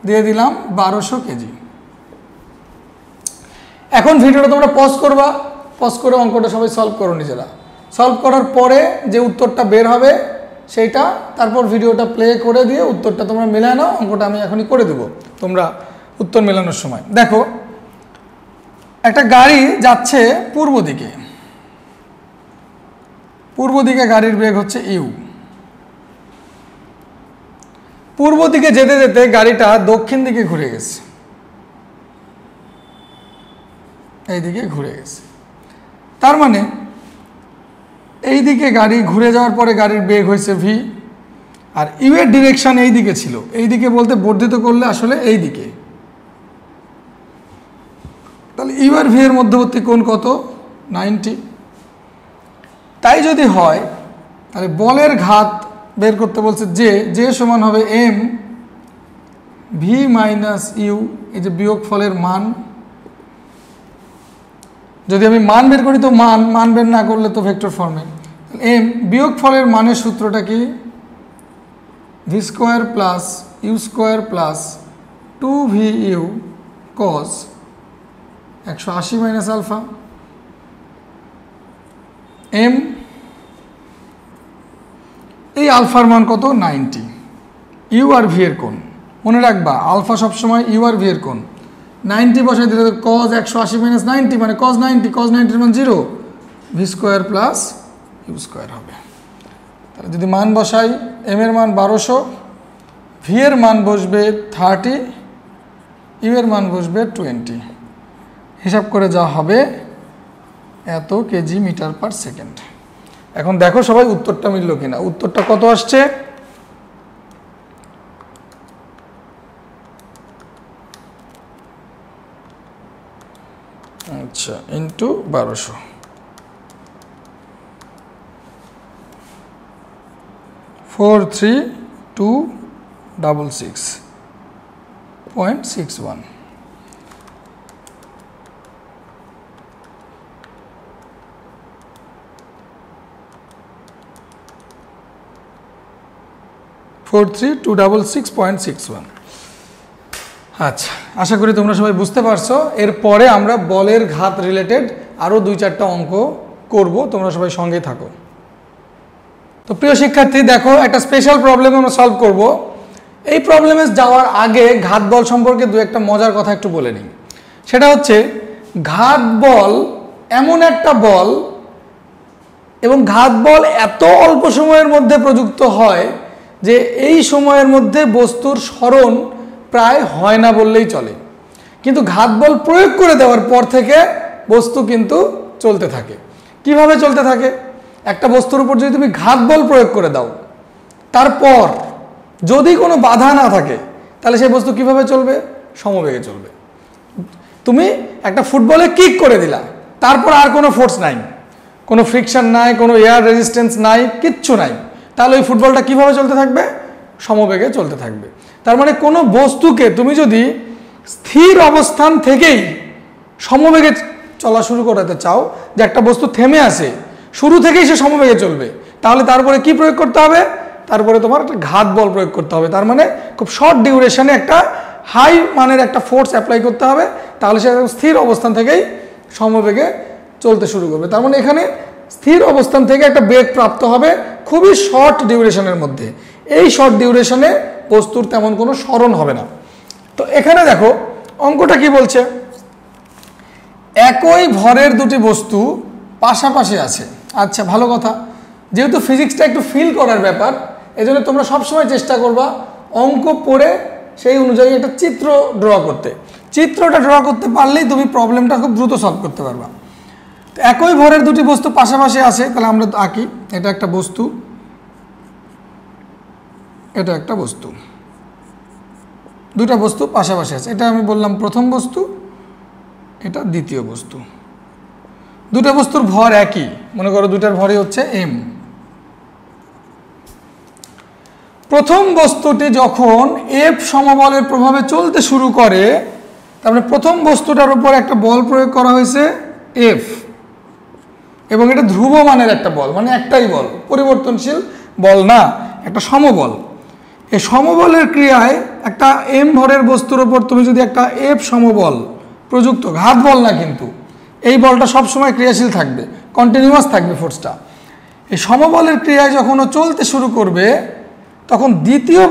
দিয়ে দিলাম 1200 কেজি। এখন ভিডিওটা তোমরা পজ করবা, পজ করে অঙ্কটা সবাই সলভ করো নিজেরা। সলভ করার পরে যে উত্তরটা বের হবে সেইটা, তারপর ভিডিওটা প্লে করে দিয়ে উত্তরটা তোমরা মেলায় নাও। অঙ্কটা আমি এখনই করে দেবো তোমরা উত্তর মেলানোর সময়। দেখো একটা গাড়ি যাচ্ছে পূর্ব দিকে, পূর্ব দিকে গাড়ির বেগ হচ্ছে ইউ। পূর্ব দিকে যেতে যেতে গাড়িটা দক্ষিণ দিকে ঘুরে গেছে, এই দিকে ঘুরে গেছে। তার মানে এই দিকে গাড়ি ঘুরে যাওয়ার পরে গাড়ির বেগ হয়েছে ভি, আর ইউ এর ডিরেকশন এই দিকে ছিল। এই দিকে বলতে বর্ধিত করলে আসলে এই দিকে। তাহলে ইউ আর ভি এর মধ্যবর্তী কোণ কত? 90। তাই যদি হয় তাহলে বলের ঘাত বের করতে বলছে, যে সমান হবে এম ভি মাইনাস ইউ, এই যে বিয়োগ ফলের মান। যদি আমি মান বের করি তো মান বের না করলে তো ভেক্টর ফর্মে। এম বিয়োগ ফলের মানের সূত্রটা কি? V square plus U square plus 2vu cos 180 minus alpha. এম এই আলফার মান কত? 90। ইউ আর ভি এর কোণ মনে রাখবা, আলফা সবসময় ইউ আর ভি এর কোণ। 90 বসাই দিলে cos 180 মাইনাস 90 মানে cos 90, cos 90 এর মান 0, V square plus U square হবে। তাহলে যদি মান বসাই, এম এর মান 1200, ভি এর মান বসবে 30, ইউ এর মান বসবে 20, হিসাব করে যা হবে এত কেজি মিটার পার সেকেন্ড। এখন দেখো সবাই উত্তরটা মিলল কিনা। উত্তরটা কত আসছে? আচ্ছা, ইন্টু 1200, 43266.61। আচ্ছা, আশা করি তোমরা সবাই বুঝতে পারছো। এরপরে আমরা বলের ঘাত রিলেটেড আরও 2-4টা অঙ্ক করব, তোমরা সবাই সঙ্গেই থাকো। তো প্রিয় শিক্ষার্থী, দেখো একটা স্পেশাল প্রবলেম আমরা সলভ করব। এই প্রবলেমে যাওয়ার আগে ঘাত বল সম্পর্কে 2-একটা মজার কথা একটু বলে নিই। সেটা হচ্ছে ঘাত বল এমন একটা বল এবং ঘাত বল এত অল্প সময়ের মধ্যে প্রযুক্ত হয় যে এই সময়ের মধ্যে বস্তুর স্মরণ প্রায় হয় না বললেই চলে। কিন্তু ঘাত বল প্রয়োগ করে দেওয়ার পর থেকে বস্তু কিন্তু চলতে থাকে। কিভাবে চলতে থাকে? একটা বস্তুর উপর যদি তুমি ঘাত বল প্রয়োগ করে দাও, তারপর যদি কোনো বাধা না থাকে, তাহলে সেই বস্তু কিভাবে চলবে? সমবেগে চলবে। তুমি একটা ফুটবলে কিক করে দিলা, তারপর আর কোনো ফোর্স নাই, কোনো ফ্রিকশন নাই, কোনো এয়ার রেজিস্ট্যান্স নাই, কিচ্ছু নাই, তাহলে ওই ফুটবলটা কিভাবে চলতে থাকবে? সমবেগে চলতে থাকবে। তার মানে কোনো বস্তুকে তুমি যদি স্থির অবস্থান থেকেই সমবেগে চলা শুরু করাতে চাও, যে একটা বস্তু থেমে আসে, শুরু থেকেই সে সমবেগে চলবে, তাহলে তারপরে কি প্রয়োগ করতে হবে? তারপরে তোমার একটা ঘাত বল প্রয়োগ করতে হবে। তার মানে খুব শর্ট ডিউরেশনে একটা হাই মানের একটা ফোর্স অ্যাপ্লাই করতে হবে, তাহলে সে স্থির অবস্থান থেকেই সমবেগে চলতে শুরু করবে। তার মানে এখানে স্থির অবস্থান থেকে একটা বেগ প্রাপ্ত হবে খুবই শর্ট ডিউরেশনের মধ্যে। এই শর্ট ডিউরেশনে বস্তুর তেমন কোনো স্মরণ হবে না। তো এখানে দেখো অঙ্কটা কি বলছে, একই ভরের দুটি বস্তু পাশাপাশি আছে। আচ্ছা, ভালো কথা। যেহেতু ফিজিক্সটা একটু ফিল করার ব্যাপার, এই জন্য তোমরা সবসময় চেষ্টা করবা অঙ্ক পড়ে সেই অনুযায়ী একটা চিত্র ড্র করতে। চিত্রটা ড্র করতে পারলেই তুমি প্রবলেমটা খুব দ্রুত সলভ করতে পারবা। তো একই ভরের দুটি বস্তু পাশাপাশি আছে, তাহলে আমরা আঁকি। এটা একটা বস্তু, এটা একটা বস্তু, দুটা বস্তু পাশাপাশি আছে। এটা আমি বললাম প্রথম বস্তু, এটা দ্বিতীয় বস্তু। দুটা বস্তুর ভর একই, মনে করো দুটার ভরই হচ্ছে এম। প্রথম বস্তুটি যখন এফ সমবলের প্রভাবে চলতে শুরু করে, তার মানে প্রথম বস্তুটার উপর একটা বল প্রয়োগ করা হয়েছে এফ, এবং এটা ধ্রুব মানের একটা বল, মানে একটাই বল, পরিবর্তনশীল বল না, একটা সমবল। এই সমবলের ক্রিয়ায় একটা এম ভরের বস্তুর উপর তুমি যদি একটা এফ সমবল প্রযুক্ত, ঘাত বল না কিন্তু, এই বলটা সবসময় ক্রিয়াশীল থাকবে, কন্টিনিউয়াস থাকবে ফোর্সটা। এই সমবলের ক্রিয়ায় যখন ও চলতে শুরু করবে, তখন দ্বিতীয়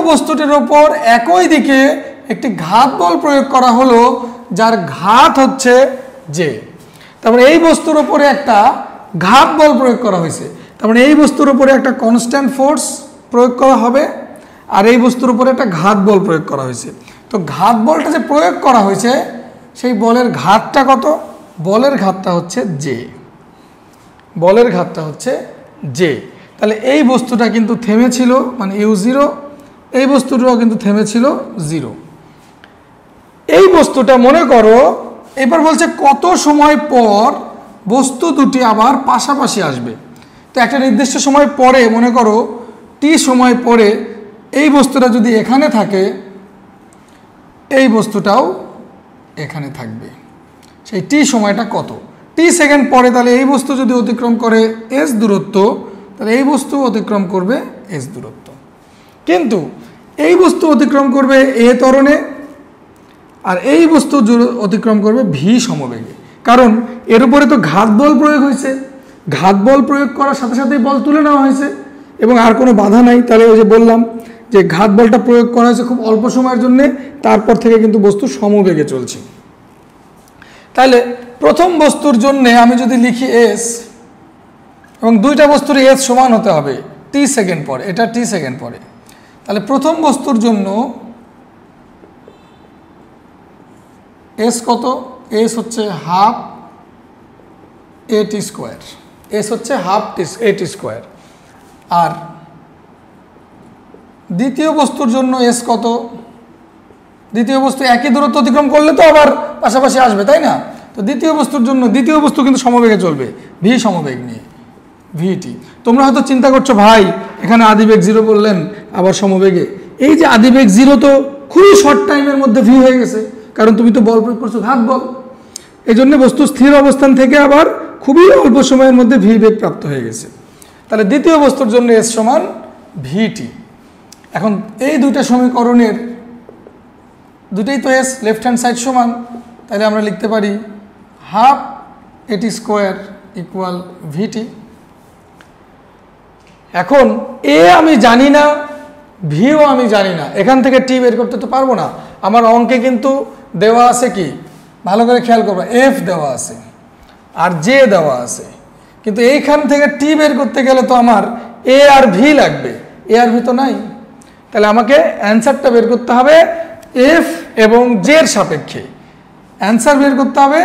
বস্তুটির ওপর একই দিকে একটি ঘাত বল প্রয়োগ করা হলো, যার ঘাত হচ্ছে জে। তারপরে এই বস্তুর উপরে একটা ঘাত বল প্রয়োগ করা হয়েছে, তার মানে এই বস্তুর উপরে একটা কনস্ট্যান্ট ফোর্স প্রয়োগ করা হবে, আর এই বস্তুর উপরে একটা ঘাত বল প্রয়োগ করা হয়েছে। তো ঘাত বলটা যে প্রয়োগ করা হয়েছে, সেই বলের ঘাতটা কত? বলের ঘাতটা হচ্ছে জে, বলের ঘাতটা হচ্ছে জে। তাহলে এই বস্তুটা কিন্তু থেমেছিল, মানে u0, এই বস্তুটাও কিন্তু থেমেছিল 0। এই বস্তুটা মনে করো, এবার বলছে কত সময় পর বস্তু দুটি আবার পাশাপাশি আসবে। তো একটা নির্দিষ্ট সময় পরে, মনে করো টি সময় পরে, এই বস্তুটা যদি এখানে থাকে, এই বস্তুটাও এখানে থাকবে। সেই টি সময়টা কত? টি সেকেন্ড পরে, তাহলে এই বস্তু যদি অতিক্রম করে এস দূরত্ব, তাহলে এই বস্তু অতিক্রম করবে এস দূরত্ব। কিন্তু এই বস্তু অতিক্রম করবে এ ত্বরণে, আর এই বস্তু অতিক্রম করবে ভি সমবেগে। কারণ এর উপরে তো ঘাত বল প্রয়োগ হয়েছে, ঘাত বল প্রয়োগ করার সাথে সাথেই বল তুলে নেওয়া হয়েছে এবং আর কোনো বাধা নাই। তাহলে ওই যে বললাম যে ঘাত বলটা প্রয়োগ করা হয়েছে খুব অল্প সময়ের জন্য, তারপর থেকে কিন্তু বস্তু সমবেগে চলছে। তাহলে প্রথম বস্তুর জন্য আমি যদি লিখি এস, এবং দুইটা বস্তুর এস সমান হতে হবে টি সেকেন্ড পরে, এটা টি সেকেন্ড পরে, তাহলে প্রথম বস্তুর জন্য এস কত? এস হচ্ছে হাফ এটি স্কোয়ার, এস হচ্ছে হাফ এটি স্কোয়ার। আর দ্বিতীয় বস্তুর জন্য এস কত? দ্বিতীয় বস্তু একই দূরত্ব অতিক্রম করলে তো আবার পাশাপাশি আসবে, তাই না? তো দ্বিতীয় বস্তুর জন্য দ্বিতীয় বস্তু কিন্তু সমবেগে চলবে, ভি সমবেগ নিয়ে, ভিটি। তোমরা হয়তো চিন্তা করছো ভাই এখানে আদিবেগ 0 বললেন আবার সমবেগে, এই যে আদিবেগ 0 তো খুবই শর্ট টাইমের মধ্যে ভি হয়ে গেছে, কারণ তুমি তো বল প্রয়োগ করছো ঘাত বল। এই জন্য বস্তু স্থির অবস্থান থেকে আবার খুবই অল্প সময়ের মধ্যে ভি বেগ প্রাপ্ত হয়ে গেছে। তাহলে দ্বিতীয় বস্তুর জন্য এস সমান ভিটি। এখন এই দুইটা সমীকরণের দুটোই তো এস, লেফট হ্যান্ড সাইড সমান, তাহলে আমরা লিখতে পারি হাফ এটি স্কোয়ার ইকুয়াল ভিটি। এখন এ আমি জানি না, ভিও আমি জানি না, এখান থেকে টি বের করতে তো পারবো না। আমার অঙ্কে কিন্তু দেওয়া আছে কি, ভালো করে খেয়াল করবো, এফ দেওয়া আছে আর জে দেওয়া আছে, কিন্তু এইখান থেকে টি বের করতে গেলে তো আমার এ আর ভি লাগবে, এ আর ভি তো নাই। তাহলে আমাকে অ্যান্সারটা বের করতে হবে এফ এবং জের সাপেক্ষে। অ্যান্সার বের করতে হবে,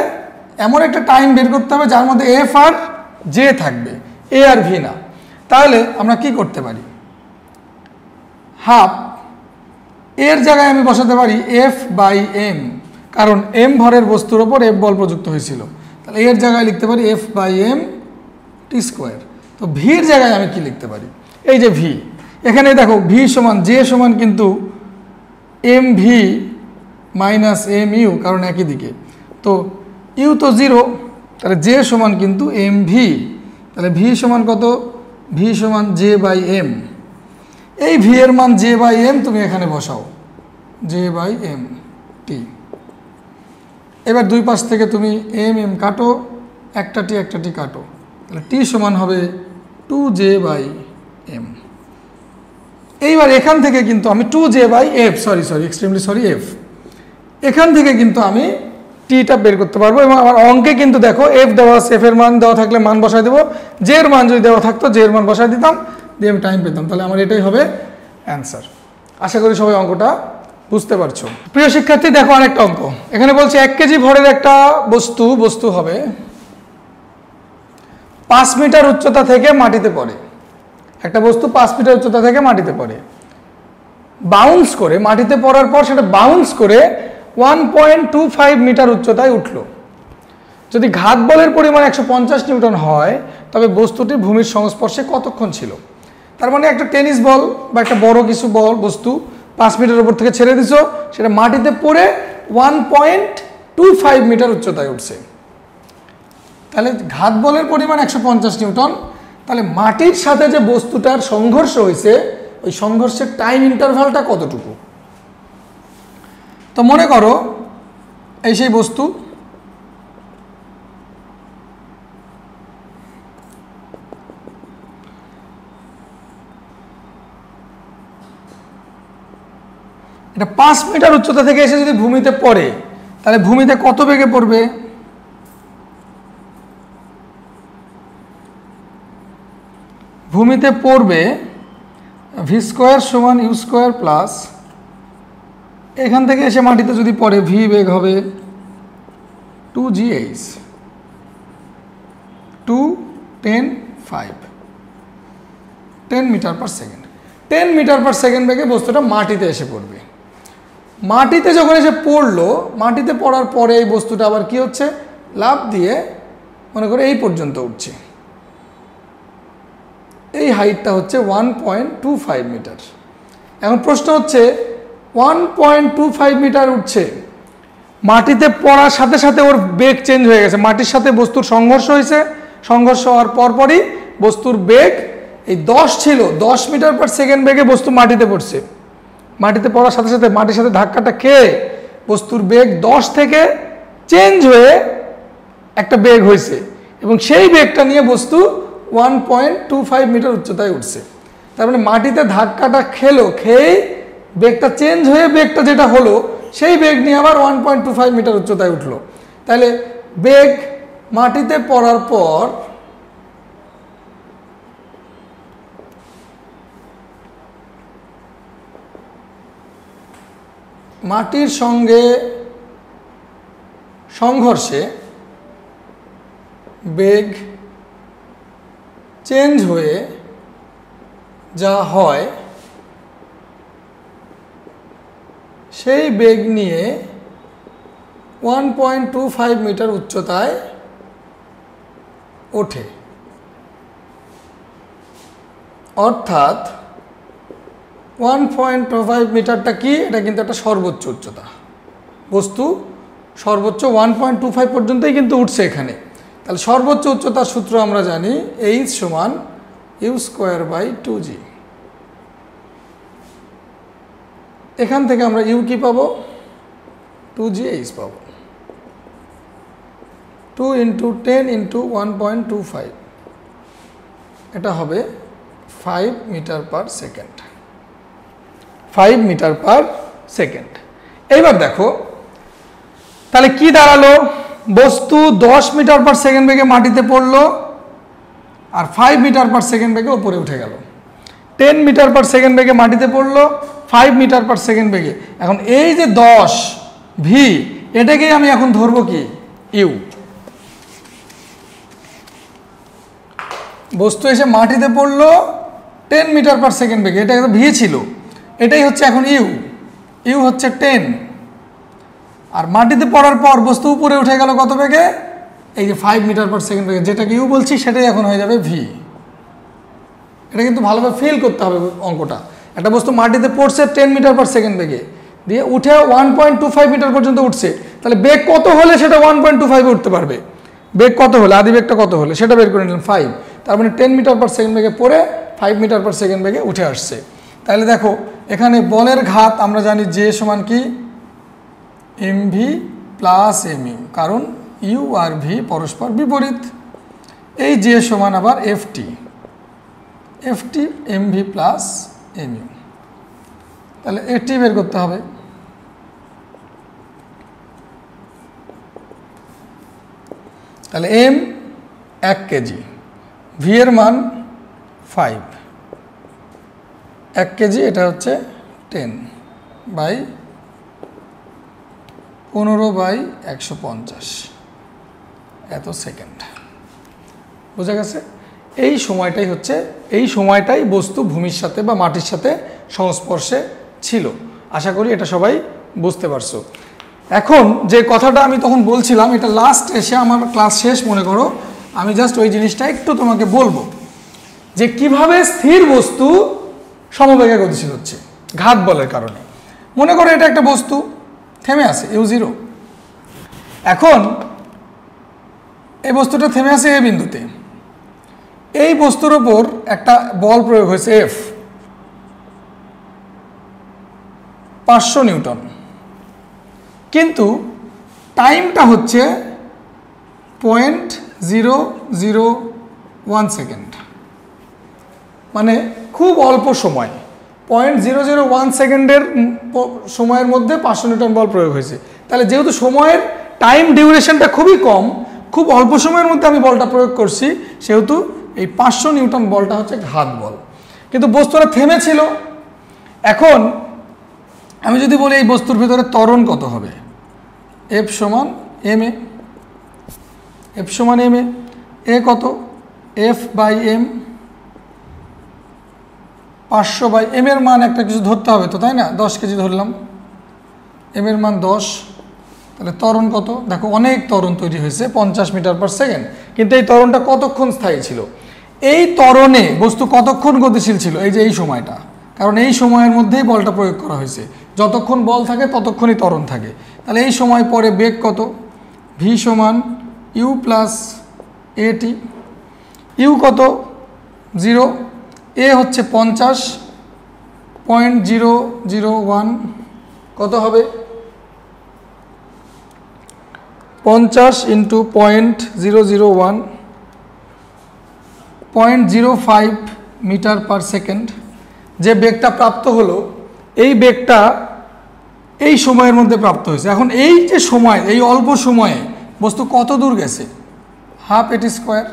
এমন একটা টাইম বের করতে হবে যার মধ্যে এফ আর জে থাকবে, এ আর ভি না। তাহলে আমরা কি করতে পারি, হাফ এর জায়গায় আমি বসাতে পারি এফ বাই এম, কারণ এম ভরের বস্তুর ওপর এফ বল প্রযুক্ত হয়েছিল। তাহলে এর জায়গায় লিখতে পারি F by M T square. তো ভির জায়গায় আমি কি লিখতে পারি, এই যে ভি, এখানে দেখো ভি সমান জে সমান কিন্তু M V minus M U, কারণ একই দিকে, তো ইউ তো 0, তাহলে জে সমান কিন্তু এম ভি। তাহলে ভি সমান কত, ভি সমান জে বাই এম। এই ভি এর মান জে বাই এম তুমি এখানে বসাও, জে বাই এম টি। এবার দুই পাশ থেকে তুমি এম এম কাটো, একটা টি কাটো, তাহলে টি সমান হবে 2j বাই এম। এইবার এখান থেকে কিন্তু আমি 2j by F, extremely sorry F, এখান থেকে কিন্তু আমি টিটা বের করতে পারবো। এবং আমার অঙ্কে কিন্তু দেখো এফ দেওয়া আছে, এফ এর মান দেওয়া থাকলে মান বসাই দেবো, জে এর মান যদি দেওয়া থাকতো জে এর মান বসাই দিতাম, দিয়ে আমি টাইম পেতাম। তাহলে আমার এটাই হবে অ্যান্সার। আশা করি সবাই অঙ্কটা বুঝতে পারছো। প্রিয় শিক্ষার্থী দেখো আরেকটা অঙ্ক, এখানে বলছে 1 কেজি ভরের একটা বস্তু হবে 5 মিটার উচ্চতা থেকে মাটিতে পড়ে। একটা বস্তু 5 মিটার উচ্চতা থেকে মাটিতে পড়ে, বাউন্স করে, মাটিতে পড়ার পর সেটা বাউন্স করে 1.25 মিটার উচ্চতায় উঠল। যদি ঘাত বলের পরিমাণ 150 নিউটন হয় তবে বস্তুটি ভূমির সংস্পর্শে কতক্ষণ ছিল। তার মানে একটা টেনিস বল বা একটা বড় কিছু বস্তু 5 মিটার উপর থেকে ছেড়ে দিছো, সেটা মাটিতে পড়ে 1.25 মিটার উচ্চতায় উঠছে। তাহলে ঘাত বলের পরিমাণ 150 নিউটন, তাহলে মাটির সাথে যে বস্তুটার সংঘর্ষ হয়েছে ওই সংঘর্ষের টাইম ইন্টারভালটা কতটুকু। তো মনে করো এই সেই বস্তু, এটা 5 মিটার উচ্চতা থেকে এসে যদি ভূমিতে পড়ে তাহলে ভূমিতে কত বেগে পড়বে, ভূমিতে পড়বে ভি স্কোয়ার সমান ইউ স্কোয়ার প্লাস, এখান থেকে এসে মাটিতে যদি পড়ে ভি বেগ হবে 2gh 10 metre per second. 10 metre per second বেগে বস্তুটা মাটিতে এসে পড়বে। মাটিতে যখন এসে পড়লো, মাটিতে পড়ার পরে এই বস্তুটা আবার কি হচ্ছে, লাফ দিয়ে মনে করে এই পর্যন্ত উঠছে। এই হাইটটা হচ্ছে 1.25 মিটার। এখন প্রশ্ন হচ্ছে 1.25 মিটার উঠছে, মাটিতে পড়ার সাথে সাথে ওর বেগ চেঞ্জ হয়ে গেছে, মাটির সাথে বস্তুর সংঘর্ষ হয়েছে, সংঘর্ষ হওয়ার পরপরই বস্তুর বেগ এই 10 ছিল, 10 মিটার পার সেকেন্ড বেগে বস্তু মাটিতে পড়ছে। মাটিতে পড়ার সাথে সাথে মাটির সাথে ধাক্কাটা খেয়ে বস্তুর বেগ 10 থেকে চেঞ্জ হয়ে একটা বেগ হয়েছে, এবং সেই বেগটা নিয়ে বস্তু 1.25 মিটার উচ্চতায় উঠছে। তার মানে মাটিতে ধাক্কাটা খেয়ে বেগটা চেঞ্জ হয়ে বেগটা যেটা হলো সেই বেগ নিয়ে আবার 1.25 মিটার উচ্চতায় উঠলো। তাহলে বেগ মাটিতে পড়ার পর মাটির সঙ্গে সংঘর্ষে বেগ চেঞ্জ হয়ে যা হয় সেই বেগ নিয়ে 1.25 মিটার উচ্চতায় ওঠে। অর্থাৎ 1.25 মিটারটা কি? এটা কিন্তু একটা সর্বোচ্চ উচ্চতা। বস্তু সর্বোচ্চ 1.25 পর্যন্তই কিন্তু উঠছে এখানে। তাহলে সর্বোচ্চ উচ্চতার সূত্র আমরা জানি h সমান u²/2g। এখান থেকে আমরা u কি পাবো? 2gh পাবো। 2 × 10 × 1.25, এটা হবে 5 metre per second. 5 metre per second. এইবার দেখো তাহলে কি দাঁড়ালো? বস্তু 10 মিটার পার সেকেন্ড বেগে মাটিতে পড়লো আর 5 মিটার পার সেকেন্ড বেগে উপরে উঠে গেল। 10 মিটার পার সেকেন্ড বেগে মাটিতে পড়লো, 5 মিটার পার সেকেন্ড বেগে। এখন এই যে 10 ভি, এটাকেই আমি এখন ধরবো কি? ইউ। বস্তু এসে মাটিতে পড়লো 10 মিটার পার সেকেন্ড বেগে, এটা ভি ছিল, এটাই হচ্ছে এখন ইউ। ইউ হচ্ছে 10। আর মাটিতে পড়ার পর বস্তু উপরে উঠে গেল কত বেগে? এই যে 5 মিটার পার সেকেন্ড বেগে, যেটাকে ইউ বলছি সেটাই এখন হয়ে যাবে ভি। এটা কিন্তু ভালোভাবে ফিল করতে হবে অঙ্কটা। একটা বস্তু মাটিতে পড়ছে 10 মিটার পার সেকেন্ড বেগে, দিয়ে উঠে 1.25 মিটার পর্যন্ত উঠছে। তাহলে বেগ কত হলে সেটা 1.25 এ উঠতে পারবে? বেগ কত হলে, আদি বেগটা কত হলে সেটা বের করে নিলাম 5। তার মানে 10 মিটার পার সেকেন্ড বেগে পড়ে 5 মিটার পার সেকেন্ড বেগে উঠে আসছে। তাহলে দেখো এখানে বলের ঘাত আমরা জানি যে সমান কি? mv প্লাস mu, কারণ ইউ আর ভি পরস্পর বিপরীত। এই যে সমান আবার FT, FT mv plus mu। তাহলে এটি বের করতে হবে। তাহলে m 1 কেজি, ভি এর মান 5, 1 কেজি এটা হচ্ছে 10/15/150 এত সেকেন্ড। বোঝা গেছে? এই সময়টাই বস্তু ভূমির সাথে বা মাটির সাথে সংস্পর্শে ছিল। আশা করি এটা সবাই বুঝতে পারছো। এখন যে কথাটা আমি তখন বলছিলাম, এটা লাস্ট এসে আমার ক্লাস শেষ মনে করো, আমি জাস্ট ওই জিনিসটা একটু তোমাকে বলবো যে কিভাবে স্থির বস্তু সমবেগে গতিশীল হচ্ছে ঘাত বলের কারণে। মনে করো এটা একটা বস্তু থেমে আছে u0। এখন এই বস্তুটা থেমে আছে এ বিন্দুতে। এই বস্তুর ওপর একটা বল প্রয়োগ হয়েছে F, 500 নিউটন, কিন্তু টাইমটা হচ্ছে 0.001 সেকেন্ড, মানে খুব অল্প সময়। 0.001 সেকেন্ডের সময়ের মধ্যে 500 নিউটন বল প্রয়োগ হয়েছে। তাহলে যেহেতু সময়ের টাইম ডিউরেশনটা খুবই কম, খুব অল্প সময়ের মধ্যে আমি বলটা প্রয়োগ করছি, সেহেতু এই 500 নিউটন বলটা হচ্ছে ঘাত বল। কিন্তু বস্তুটা থেমেছিল। এখন আমি যদি বলি এই বস্তুর ভিতরে ত্বরণ কত হবে? F সমান ma, F সমান ma, এ কত? F/m, 500/m এর মান একটা কিছু ধরতে হবে তো, তাই না? 10 কেজি ধরলাম, m এর মান 10। তাহলে ত্বরণ কত? দেখো অনেক ত্বরণ তৈরি হয়েছে, 50 মিটার পার সেকেন্ড। কিন্তু এই ত্বরণটা কতক্ষণ স্থায়ী ছিল? এই ত্বরণে বস্তু কতক্ষণ গতিশীল ছিল? এই যে এই সময়টা, কারণ এই সময়ের মধ্যেই বলটা প্রয়োগ করা হয়েছে। যতক্ষণ বল থাকে ততক্ষণই ত্বরণ থাকে। তাহলে এই সময় পরে বেগ কত? ভি সমান ইউ প্লাস এটি। ইউ কত? 0, এ হচ্ছে 50.001, কত হবে? 50 × 0.001, 0.05 মিটার পার সেকেন্ড। যে বেগটা প্রাপ্ত হলো, এই বেগটা এই সময়ের মধ্যে প্রাপ্ত হয়েছে। এখন এই যে সময়, এই অল্প সময়ে বস্তু কত দূর গেছে? হাফ এটি স্কোয়ার,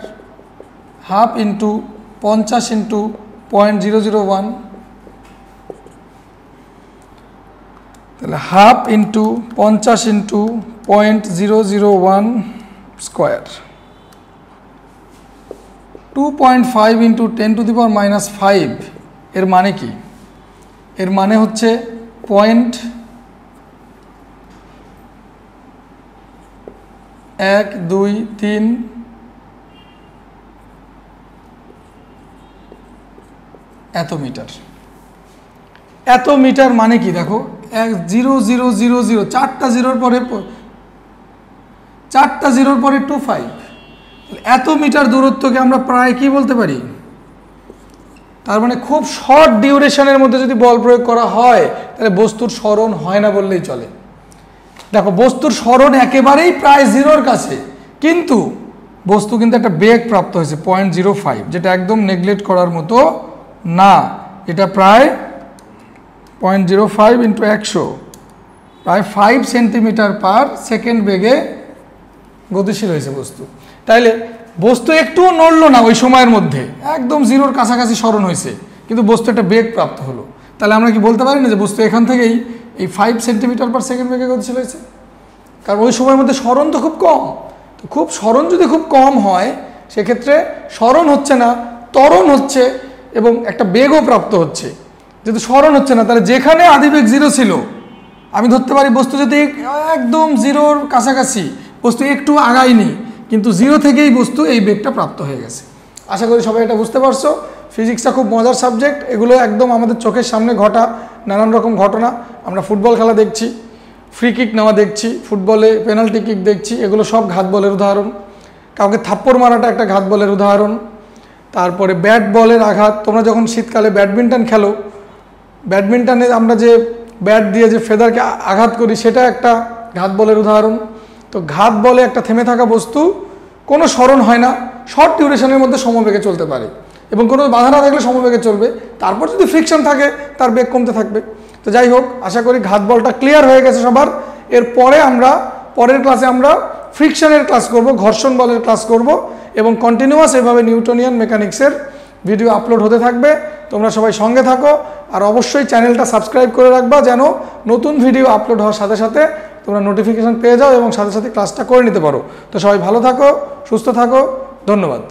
হাফ ইন্টু 50 × 0.001, তাহলে হাফ ইন্টু 50 × 0.001 স্কোয়ার, 2.5 ইন্টু 10⁻⁻5 এর মানে কি? এর মানে হচ্ছে 0.123 এত মিটার। এত মিটার মানে কি দেখো, 0.000 চারটা জিরোর পরে 25, এত মিটার দূরত্বকে আমরা প্রায় কি বলতে পারি? তার মানে খুব শর্ট ডিউরেশনের মধ্যে যদি বল প্রয়োগ করা হয় তাহলে বস্তুর স্মরণ হয় না বললেই চলে। দেখো বস্তুর স্মরণ একেবারেই প্রায় জিরোর কাছে, কিন্তু বস্তু কিন্তু একটা বেগ প্রাপ্ত হয়েছে 0.05, যেটা একদম নেগলেক্ট করার মতো না। এটা প্রায় 0.05 ইন্টু 100, প্রায় 5 সেন্টিমিটার পার সেকেন্ড বেগে গতিশীল হয়েছে বস্তু। তাইলে বস্তু একটুও নড়লো না ওই সময়ের মধ্যে, একদম জিরোর কাছাকাছি স্মরণ হয়েছে, কিন্তু বস্তু একটা বেগ প্রাপ্ত হলো। তাহলে আমরা কি বলতে পারি না যে বস্তু এখান থেকেই এই 5 সেন্টিমিটার পার সেকেন্ড বেগে গতিশীল হয়েছে? কারণ ওই সময়ের মধ্যে স্মরণ তো খুব কম। তো স্মরণ যদি খুব কম হয় সেক্ষেত্রে স্মরণ হচ্ছে না, ত্বরণ হচ্ছে এবং একটা বেগও প্রাপ্ত হচ্ছে। যেহেতু স্মরণ হচ্ছে না, তাহলে যেখানে আদিবেগ জিরো ছিল আমি ধরতে পারি বস্তু যদি একদম জিরোর কাছাকাছি, বস্তু একটু আগায়নি, কিন্তু জিরো থেকেই বস্তু এই বেগটা প্রাপ্ত হয়ে গেছে। আশা করি সবাই এটা বুঝতে পারছো। ফিজিক্সটা খুব মজার সাবজেক্ট, এগুলো একদম আমাদের চোখের সামনে ঘটা নানান রকম ঘটনা। আমরা ফুটবল খেলা দেখছি, ফ্রি কিক নেওয়া দেখছি, ফুটবলে পেনাল্টি কিক দেখছি, এগুলো সব ঘাত বলের উদাহরণ। কাউকে থাপ্পড় মারাটা একটা ঘাত বলের উদাহরণ। তারপরে ব্যাট বলের আঘাত, তোমরা যখন শীতকালে ব্যাডমিন্টন খেলো, ব্যাডমিন্টনে আমরা যে ব্যাট দিয়ে যে ফেদারকে আঘাত করি সেটা একটা ঘাত বলের উদাহরণ। তো ঘাত বলে একটা থেমে থাকা বস্তু কোনো স্মরণ হয় না, শর্ট ডিউরেশনের মধ্যে সমবেগে চলতে পারে এবং কোনো বাধা না থাকলে সমবেগে চলবে। তারপর যদি ফ্রিকশন থাকে তার বেগ কমতে থাকবে। তো যাই হোক, আশা করি ঘাত বলটা ক্লিয়ার হয়ে গেছে সবার। এরপরে আমরা পরের ক্লাসে আমরা ফ্রিকশনের ক্লাস করব, ঘর্ষণ বলের ক্লাস করব এবং কন্টিনিউয়াস এভাবে নিউটনিয়ান মেকানিক্সের ভিডিও আপলোড হতে থাকবে। তোমরা সবাই সঙ্গে থাকো আর অবশ্যই চ্যানেলটা সাবস্ক্রাইব করে রাখবা যেন নতুন ভিডিও আপলোড হওয়ার সাথে সাথে তোমরা নোটিফিকেশন পেয়ে যাও এবং সাথে সাথে ক্লাসটা করে নিতে পারো। তো সবাই ভালো থাকো, সুস্থ থাকো, ধন্যবাদ।